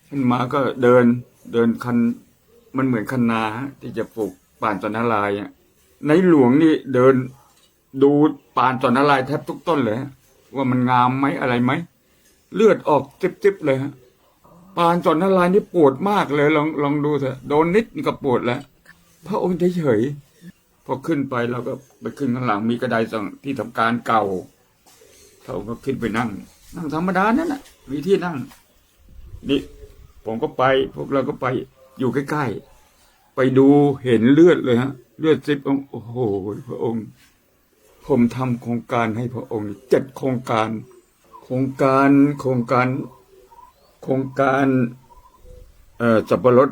ท่านมาก็เดินคันมันเหมือนคันนาที่จะปลูกป่านสนนารายณ์ในหลวงนี่เดินดูป่านสนนารายณ์แทบทุกต้นเลยว่ามันงามไหมอะไรไหมเลือดออกจิ๊บๆเลยฮะป่านสนนารายณ์นี่ปวดมากเลยลองดูเถอะโดนนิดก็ปวดแล้วพระองค์เฉยพอขึ้นไปเราก็ไปขึ้นข้างหลังมีกระไดสั่งที่ทำการเก่าเขาก็ขึ้นไปนั่งธรรมดานั่นน่ะมีที่นั่งนี่ผมก็ไปพวกเราก็ไปอยู่ใกล้ๆไปดูเห็นเลือดเลยฮะเลือดซิบโอ้โหพระองค์ผมทำโครงการให้พระองค์7 โครงการสับปะรด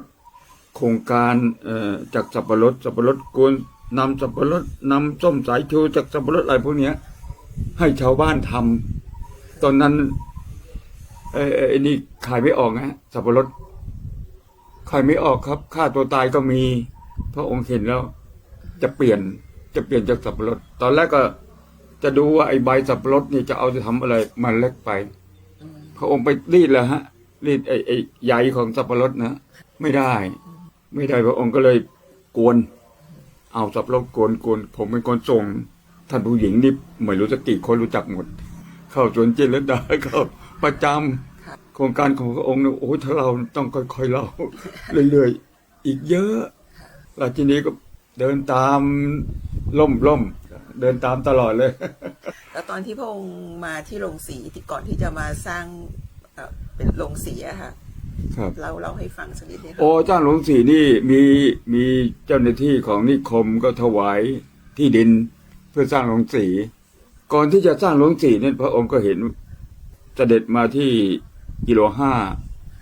โครงการจากสับปะรดกวนนำสับปะรดนำส้มสายชูจากสับปะรดอะไรพวกเนี้ยให้ชาวบ้านทำตอนนั้นนี่ขายไม่ออกนะสับปะรดขายไม่ออกครับฆ่าตัวตายก็มีพระองค์เห็นแล้วจะเปลี่ยนจากสับปะรดตอนแรกก็จะดูว่าไอ้ใบสับปะรดนี่จะเอาจะทำอะไรมันเล็กไปพระองค์ไปรีดแล้วฮะรีดไอ้ใยของสับปะรดนะไม่ได้พระองค์ก็เลยกวนเอาสับปะรดกวนผมเป็นคนส่งท่านผู้หญิงนี่ไม่รู้จะกี่คนรู้จักหมดเข้าสวนจิตรลดาเข้าประจำโครงการของพระองค์เนี่ยโอ้ยถ้าเราต้องค่อยๆเล่าเรื่อยๆอีกเยอะราชินีก็เดินตามล่มเดินตามตลอดเลยแล้วตอนที่พระองค์มาที่โรงสีที่ก่อนที่จะมาสร้างเป็นโรงสีอะค่ะเราให้ฟังสักนิดนึงโอ้เจ้าหลวงสีนี่มีเจ้าหน้าที่ของนิคมก็ถวายที่ดินเพื่อสร้างโรงสีก่อนที่จะสร้างโรงสีเนี่ยพระองค์ก็เห็นเสด็จมาที่กิโล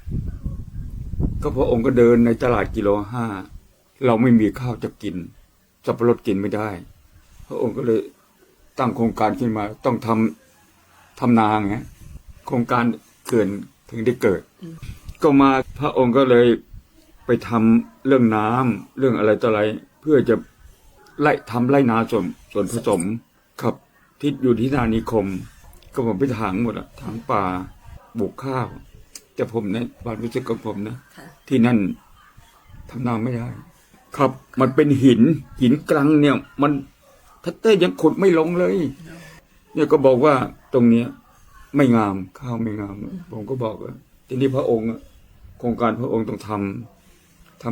5ก็พระองค์ก็เดินในตลาดกิโล 5เราไม่มีข้าวจะกินสับปะรดกินไม่ได้พระองค์ก็เลยตั้งโครงการขึ้นมาต้องทำนาไงโครงการเขื่อนถึงได้เกิดก็มาพระองค์ก็เลยไปทำเรื่องน้ำเรื่องอะไรต่ออะไรเพื่อจะทำไร่นาส่วนผสมครับที่อยู่ที่นานิคมก็ผมไปถางหมดอะถางป่าปลูกข้าวแต่ผมเนี่ยความรู้สึกของผมนะที่นั่นทำนาไม่ได้ครับมันเป็นหินกรังเนี่ยมันทัตเต้ยังขุดไม่ลงเลยเนี่ยก็บอกว่าตรงเนี้ยไม่งามข้าวไม่งามผมก็บอกว่าทีนี้พระองค์ โครงการพระองค์ต้องท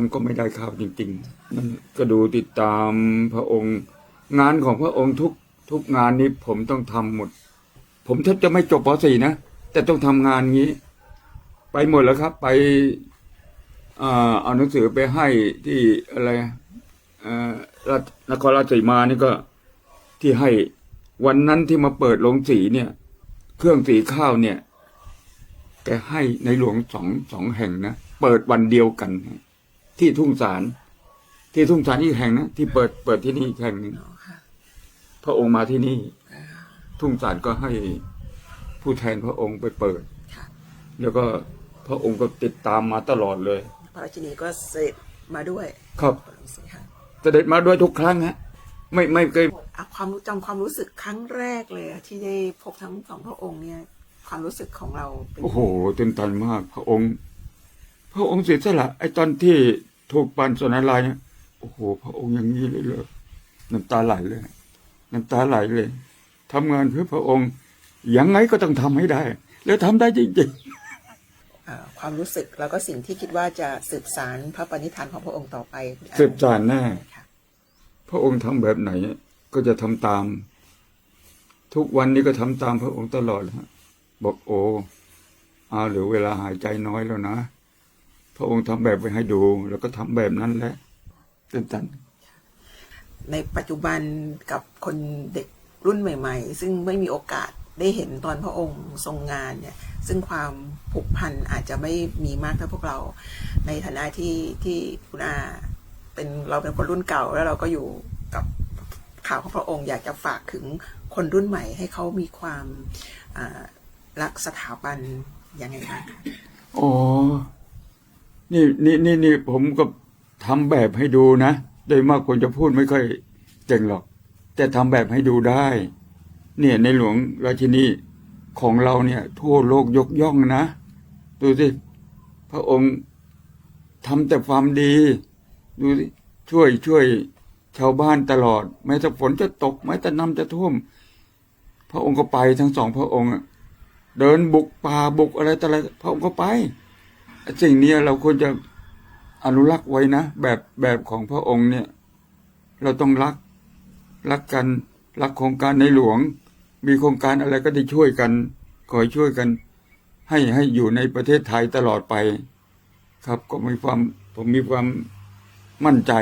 ำก็ไม่ได้ข้าวจริงๆนั่นก็ดูติดตามพระองค์งานของพระองค์ทุกงานนี้ผมต้องทำหมดผมแทบจะไม่จบป .4 นะแต่ต้องทำงานงี้ไปหมดแล้วครับไปเอาหนังสือไปให้ที่อะไรนครราชสีมานี่ก็ที่ให้วันนั้นที่มาเปิดโรงสีเนี่ยเครื่องสีข้าวเนี่ยแกให้ในหลวงสองแห่งนะเปิดวันเดียวกันที่ทุ่งสารอีกแห่งนะที่เปิดที่นี่อีกแห่งหนึ่งพระองค์มาที่นี่ทุ่งสารก็ให้ผู้แทนพระองค์ไปเปิดแล้วก็พระองค์ก็ติดตามมาตลอดเลยพระราชินีก็เสด็จมาด้วยครับเสด็จมาด้วยทุกครั้งฮะไม่เคยความรู้สึกครั้งแรกเลยที่ได้พบทั้งสองพระองค์เนี่ยความรู้สึกของเราเป็นโอ้โหตื่นตันมากพระองค์เสียสละไอ้ตอนที่ถูกปานสนลายเนี่ยโอ้โหพระองค์อย่างนี้เลยเหรอน้ำตาไหลเลยทำงานเพื่อพระองค์ยังไงก็ต้องทำให้ได้แล้วทำได้จริงๆความรู้สึกแล้วก็สิ่งที่คิดว่าจะสืบสานพระปณิธานของพระองค์ต่อไปสืบสานแน่พระองค์ทำแบบไหนก็จะทำตามทุกวันนี้ก็ทำตามพระองค์ตลอดฮะบอกโอ้เหลือเวลาหายใจน้อยแล้วนะพระองค์ทำแบบไปให้ดูแล้วก็ทำแบบนั้นแหละตื่นตันในปัจจุบันกับคนเด็กรุ่นใหม่ๆซึ่งไม่มีโอกาสได้เห็นตอนพระองค์ทรงงานเนี่ยซึ่งความผูกพันอาจจะไม่มีมากเท่าพวกเราในฐานะที่คุณอาเราเป็นคนรุ่นเก่าแล้วเราก็อยู่กับข่าวของพระองค์อยากจะฝากถึงคนรุ่นใหม่ให้เขามีความรักสถาบันยังไงบ้างอ๋อนี่ผมก็ทำแบบให้ดูนะโดยมากคนจะพูดไม่ค่อยเก่งหรอกแต่ทำแบบให้ดูได้เนี่ยในหลวงราชินีของเราเนี่ยทั่วโลกยกย่องนะดูสิพระองค์ทำแต่ความดีดูสิช่วยชาวบ้านตลอดแม้แต่ฝนจะตกแม้แต่น้ำจะท่วมพระองค์ก็ไปทั้งสองพระองค์เดินบุกป่าบุกอะไรต่ออะไรพระองค์ก็ไปสิ่งนี้เราควรจะอนุรักษ์ไว้นะแบบของพระองค์เนี่ยเราต้องรักกันรักโครงการในหลวงมีโครงการอะไรก็ได้ช่วยกันขอให้ช่วยกันให้อยู่ในประเทศไทยตลอดไปครับก็ผมมีความมั่นใจ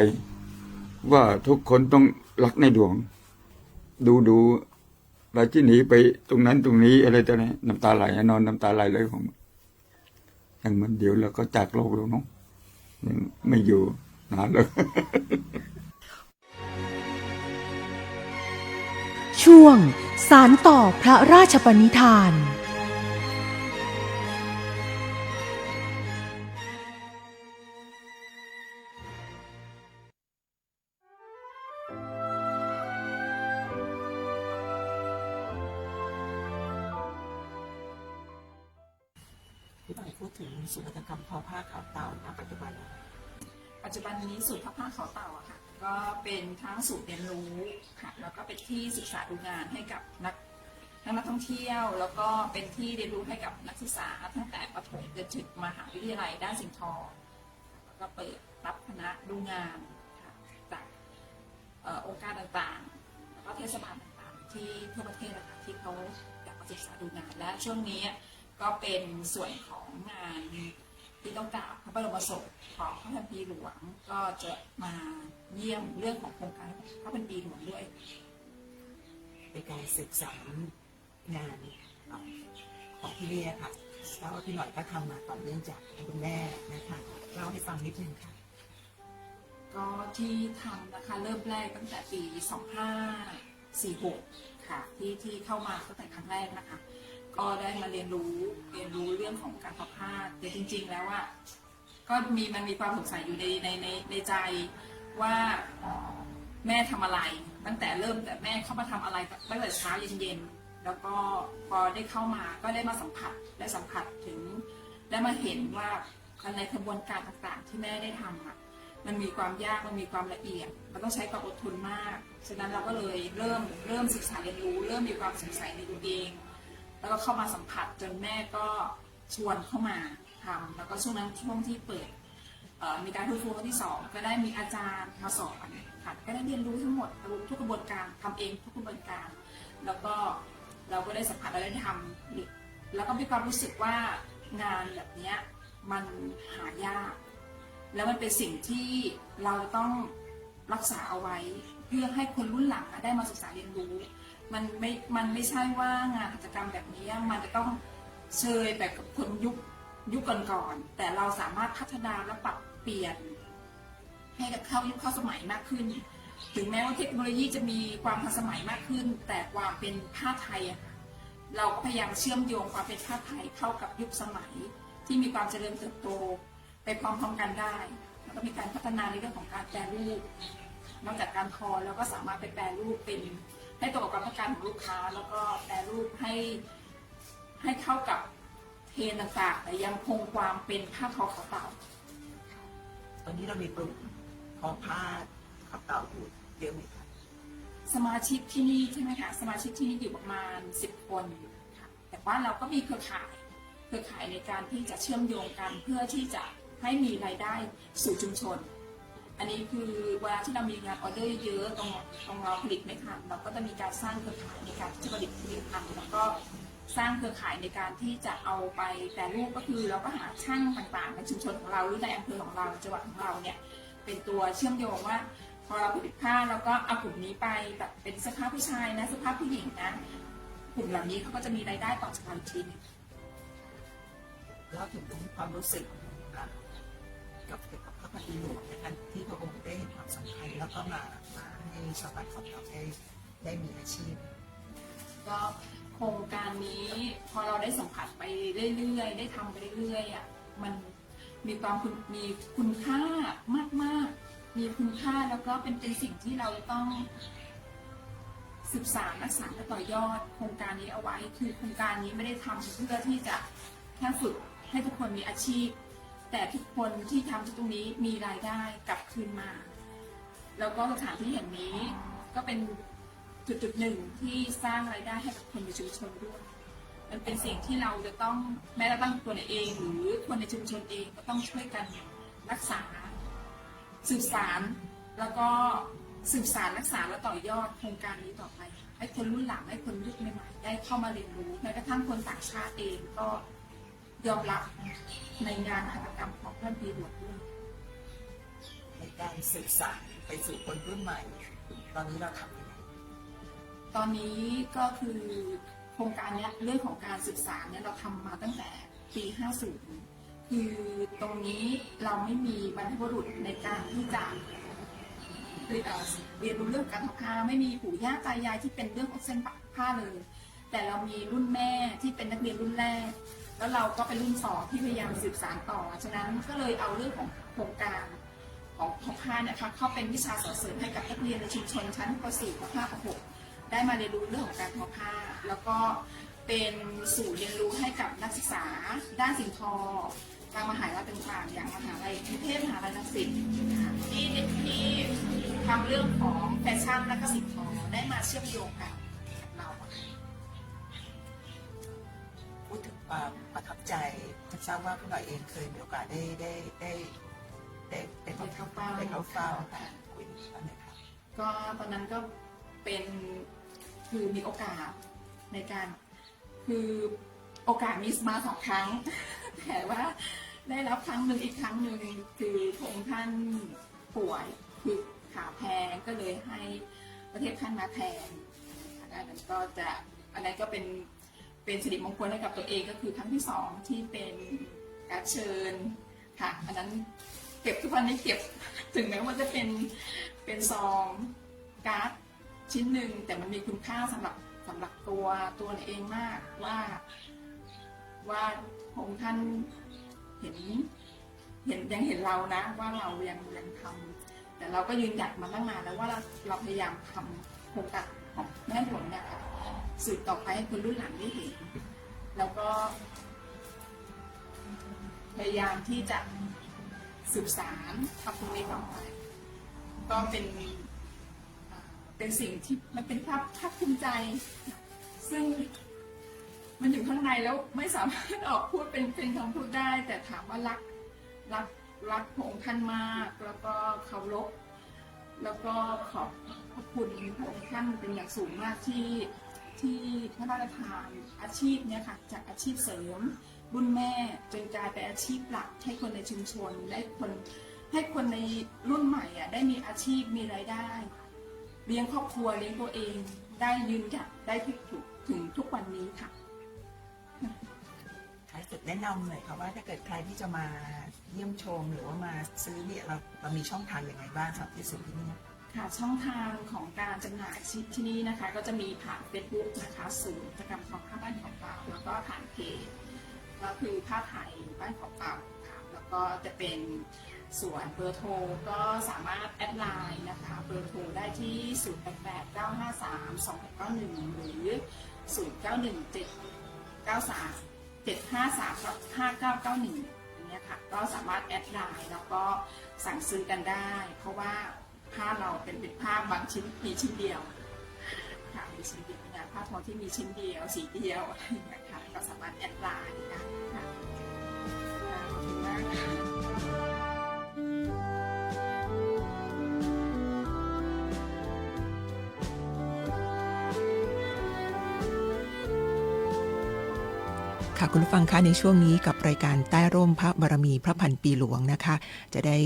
ว่าทุกคนต้องรักในหลวงดูราชินีไปตรงนั้นตรงนี้อะไรต่อเนี่ยน้ำตาไหลนอนน้ำตาไหลเลยผมอย่างมันเดี๋ยวเราก็จากโลกแล้วเนาะไม่อยู่นานเลยช่วงสารต่อพระราชปณิธานที่ต้องพูดถึงศูนย์วัฒนธรรมทอผ้าขาวเต่าณปัจจุบันนี้ศูนย์ทอผ้าขาวเต่าอะค่ะก็เป็นทั้งศูนย์เรียนรู้ค่ะแล้วก็เป็นที่ศึกษาดูงานให้กับนักท่องเที่ยวแล้วก็เป็นที่เรียนรู้ให้กับนักศึกษาตั้งแต่ประถมจนถึงมหาวิทยาลัยด้านสิ่งทอแล้วก็เปิดรับคณะดูงานจากองค์การต่างๆแล้วก็เทศบาลต่างๆที่ทั่วประเทศนะคะที่เขาอยากมาศึกษาดูงานและช่วงนี้ก็เป็นส่วนของงานที่ต้องกราบพระบรมศพของพระพันปีหลวงก็จะมาเยี่ยมเรื่องของโครงการพระพันปีหลวงด้วยเป็นการศึกษางานของพี่เลียค่ะแล้วพี่หน่อยก็ทำมาต่อเนื่องจากคุณแม่นะคะเล่าให้ฟังนิดนึงค่ะก็ที่ทำนะคะเริ่มแรกตั้งแต่ปี2546ค่ะที่เข้ามาตั้งแต่ครั้งแรกนะคะก็ได้มาเรียนรู้เรื่องของการทอผ้าแต่จริงๆแล้วว่าก็มันมีความสงสัยอยู่ในใจว่าแม่ทำอะไรตั้งแต่แม่เข้ามาทำอะไรตั้งแต่เช้าเย็นๆแล้วก็พอได้เข้ามาก็ได้มาสัมผัสถึงได้มาเห็นว่าในกระบวนการต่างๆที่แม่ได้ทำอะมันมีความยากมันมีความละเอียดมันต้องใช้ความอดทนมากฉะนั้นเราก็เลยเริ่มศึกษาเรียนรู้เริ่มมีความสงสัยในตัวเองแล้วก็เข้ามาสัมผัสจนแม่ก็ชวนเข้ามา ำแล้วก็ช่วงที่เปิดมีการฟื้นฟูครั้งที่2ก็ได้มีอาจารย์มาสอนค่ะก็ได้เรียนรู้ทั้งหมดทุกกระบวนการทำเองทุกกระบวนการแล้วก็เราก็ได้สัมผัสและได้ทำแล้วก็มีความรู้สึกว่างานแบบนี้มันหายากแล้วมันเป็นสิ่งที่เราต้องรักษาเอาไว้เพื่อให้คนรุ่นหลังได้มาศึกษาเรียนรู้มันไม่ใช่ว่างานกิจกรรมแบบนี้มันจะต้องเชยแบบกับคนยุคก่อนๆแต่เราสามารถพัฒนาและปรับเปลี่ยนให้กับเข้ายุคเข้าสมัยมากขึ้นถึงแม้ว่าเทคโนโลยีจะมีความทันสมัยมากขึ้นแต่ความเป็นผ้าไทยเราก็พยายามเชื่อมโยงความเป็นผ้าไทยเข้ากับยุคสมัยที่มีความเจริญเติบโตไปพร้อมๆกันได้แล้วก็มีการพัฒนาในเรื่องของการแปรรูปนอกจากการทอแล้วก็สามารถไปแปรรูปเป็นให้ตรงกับความต้องการของลูกค้าแล้วก็แปรรูปให้เข้ากับเทรนด์ต่างๆแต่ยังคงความเป็นผ้าทอขาวเต่าตอนนี้เรามีกลุ่มทอผ้าขาวเต่าอยู่เยอะไหมคะสมาชิกที่นี่ใช่ไหมคะสมาชิกที่นี่อยู่ประมาณ10 คนค่ะแต่ว่าเราก็มีเครือข่ายในการที่จะเชื่อมโยงกันเพื่อที่จะให้มีรายได้สู่ชุมชนอันนี้คือเวลาที่เรามีงานออเดอร์เยอะตรงเราผลิตไม่ทันเราก็จะมีการสร้างเครือข่ายในการที่จะผลิตทันแล้วก็สร้างเครือข่ายในการที่จะเอาไปแปรรูปก็คือเราก็หาช่างต่างๆในชุมชนของเราหรือในอำเภอของเราจังหวัดของเราเนี่ยเป็นตัวเชื่อมโยงว่าพอเราผลิตผ้าแล้วก็เอากลุ่มนี้ไปแบบเป็นเสื้อผ้าผู้ชายนะเสื้อผ้าผู้หญิงนะกลุ่มเหล่านี้เขาก็จะมีรายได้ต่อจากเราทีนึงแล้วถึงความรู้สึกกับพระพันปีหลวงนะคะที่พระองค์ได้เห็นความสำคัญแล้วก็มาให้ชาวบ้านของเราได้มีอาชีพก็โครงการนี้พอเราได้สัมผัสไปเรื่อยๆได้ทำไปเรื่อยๆอ่ะมันมีคุณค่ามากๆมีคุณค่าแล้วก็เป็นสิ่งที่เราต้องศึกษารักษาและต่อยอดโครงการนี้เอาไว้คือโครงการนี้ไม่ได้ทำเพื่อที่จะแค่ฝึกให้ทุกคนมีอาชีพแต่ทุกคนที่ทำที่ตรงนี้มีรายได้กลับคืนมาแล้วก็สถานที่แห่งนี้ก็เป็นจุดหนึ่งที่สร้างรายได้ให้กับคนในชุมชนด้วยมันเป็นสิ่งที่เราจะต้องแม้กระทั่งตัวเองหรือคนในชุมชนเองก็ต้องช่วยกันรักษาสืบสานแล้วก็สืบสานรักษาและต่อยอดโครงการนี้ต่อไปให้คนรุ่นหลังให้คนยุคใหม่ๆได้เข้ามาเรียนรู้แม้กระทั่งคนต่างชาติเองก็ยอมรับในงานหัตถกรรมของท่านปีหลวงด้วยในการศึกษาไปสู่คนรุ่นใหม่ตอนนี้เราทำยังไงตอนนี้ก็คือโครงการนี้เรื่องของการศึกษาเนี่ยเราทำมาตั้งแต่ปี 50คือตรงนี้เราไม่มีบรรพบุรุษในการที่จะเรียนรู้เรื่องการทอผ้าไม่มีปู่ย่าตายายที่เป็นเรื่องของเส้นผ้าเลยแต่เรามีรุ่นแม่ที่เป็นนักเรียนรุ่นแรกแล้วเราก็เป็นรุ่น2ที่พยายามสืบสานต่อฉะนั้นก็เลยเอาเรื่องของโครงการของทอผ้าเนี่ยเข้าเป็นวิชาสอนเสริมให้กับนักเรียนในชุมชนชั้นป .4 ป .5 ป .6 ได้มาเรียนรู้เรื่องของการทอผ้าแล้วก็เป็นศูนย์เรียนรู้ให้กับนักศึกษาด้านสิ่งทอตามมหาวิทยาลัยต่างๆอย่างมหาลัยกรุงเทพมหาลัยรังสิตที่ทำเรื่องของแฟชั่นและก็สิ่งทอได้มาเชื่อมโยงกับเราพูดถึงความประทับใจทราบว่าพี่หน่อยเองเคยมีโอกาสได้เข้าเฝ้าคุยกันไหมคะก็ตอนนั้นก็เป็นคือมีโอกาสในการคือโอกาสมีมา2 ครั้งแต่ว่าได้รับครั้งหนึ่งอีกครั้งหนึ่งคือพระองค์ท่านป่วยคือขาแพงก็เลยให้ประเทศท่านมาแทนอันนั้นก็จะอันนั้นก็เป็นสิริมงคลให้กับตัวเองก็คือครั้งที่2ที่เป็นการเชิญค่ะอันนั้นเก็บทุกวันนี้เก็บถึงแม้ว่าจะเป็นซองการ์ดชิ้นหนึ่งแต่มันมีคุณค่าสำหรับตัวเองมากว่าองค์ท่านยังเห็นเรานะว่าเรายังทำแต่เราก็ยืนหยัดมาตั้งนานแล้วว่าเราพยายามทำโครงการของแม่หลวงเนี่ยสืบต่อไปให้คนรุ่นหลังได้เห็นแล้วก็พยายามที่จะสืบสานทำตรงนี้ต่อไปก็เป็นสิ่งที่มันเป็นภาพภูมิใจซึ่งมันอยู่ ข้างในแล้วไม่สามารถออกพูดเป็นคำพูดได้ แต่ถามว่ารักพระองค์ท่านมากแล้วก็เคารพแล้วก็ขอบพระคุณพระองค์ท่านเป็นอย่างสูงมากที่พระราชทานอาชีพเนี่ยค่ะจากอาชีพเสริมรุ่นแม่จนกลายเป็นอาชีพหลักให้คนในชุมชนให้คนในรุ่นใหม่ได้มีอาชีพมีรายได้เลี้ยงครอบครัวเลี้ยงตัวเองได้ยืนหยัดได้ถึงทุกวันนี้ค่ะท้ายสุดแนะนำหน่อยค่ะว่าถ้าเกิดใครที่จะมาเยี่ยมชมหรือว่ามาซื้อเนี่ยเรามีช่องทางอย่างไรบ้างสำหรับที่ศูนย์ที่นี่ค่ะช่องทางของการจำหน่ายที่นี่นะคะก็จะมีผ่านเฟซบุ๊กนะคะศูนย์กิจกรรมของผ้าบ้านของเก่าแล้วก็ผ่านเพจก็คือผ้าไทยบ้านของเก่าค่ะแล้วก็จะเป็นส่วนเบอร์โทรก็สามารถแอดไลน์นะคะเบอร์โทรได้ที่ 0889532691 หรือ 091793753591อย่างเงี้ยค่ะก็สามารถแอดไลน์แล้วก็สั่งซื้อกันได้เพราะว่าผ้าเราเป็นผ้าบางชิ้นมีชิ้นเดียวค่ะมีชิ้นเดียวงานผ้าทอที่มีชิ้นเดียวสีเดียวอะไรอย่างเงี้ยค่ะก็สามารถแอดไลน์ได้ค่ะขอบคุณมากค่ะค่ะคุณผู้ฟังคะในช่วงนี้กับรายการใต้ร่มพระบารมีพระพันปีหลวงนะคะจะได้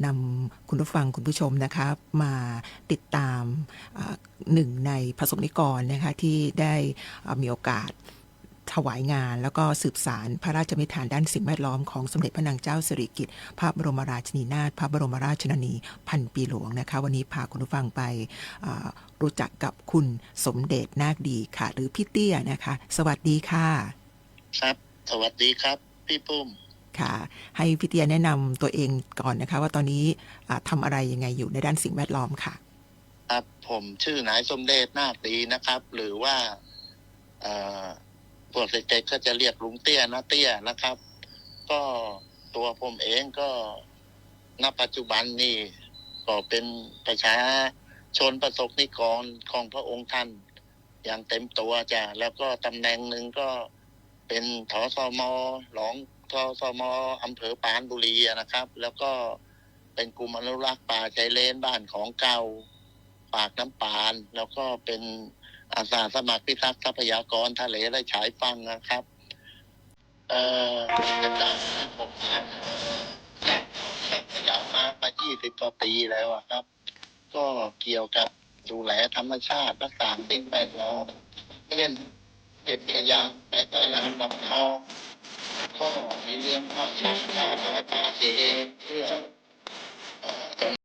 นำคุณผู้ฟังคุณผู้ชมนะคะมาติดตามหนึ่งในประสบนิกรนะคะที่ได้มีโอกาสถวายงานแล้วก็สืบสารพระราชมิตรฐานด้านสิ่งแวดล้อมของสมเด็จพระนางเจ้าสิริกิติ์พระบรมราชินีนาถพระบรมราชชนนีพันปีหลวงนะคะวันนี้พาคุณผู้ฟังไปรู้จักกับคุณสมเด็จนาคดีค่ะหรือพี่เตี้ยนะคะสวัสดีค่ะครับสวัสดีครับพี่ปุ้มค่ะให้พี่เตี้ยแนะนำตัวเองก่อนนะคะว่าตอนนี้ทำอะไรยังไงอยู่ในด้านสิ่งแวดล้อมค่ะครับผมชื่อนายสมเด็จนาคดีนะครับหรือว่าพวกเด็กๆก็จะเรียกลุงเตี้ยนะเตี้ยนะครับก็ตัวผมเองก็ณปัจจุบันนี่ก็เป็นประชาชนประสบนิกรของพระองค์ท่านอย่างเต็มตัวจ้ะแล้วก็ตำแหน่งหนึ่งก็เป็นทสม.รองทสม.อำเภอปรานบุรีนะครับแล้วก็เป็นกลุ่มอนุรักษ์ป่าชายเลนบ้านของเก่าปากน้ำปานแล้วก็เป็นอาสาสมัครพิทักษ์ทรัพยากรทะเลและชายฝั่งนะครับกิจกรรมผมอยากมา20 กว่าปีแล้วครับก็เกี่ยวกับดูแลธรรมชาติรักษาสิ่งแวดล้อมเช่นเก็บขยะในตลาดลำคลองก็มีเรื่องความสำคัญของป่าเองเพื่อ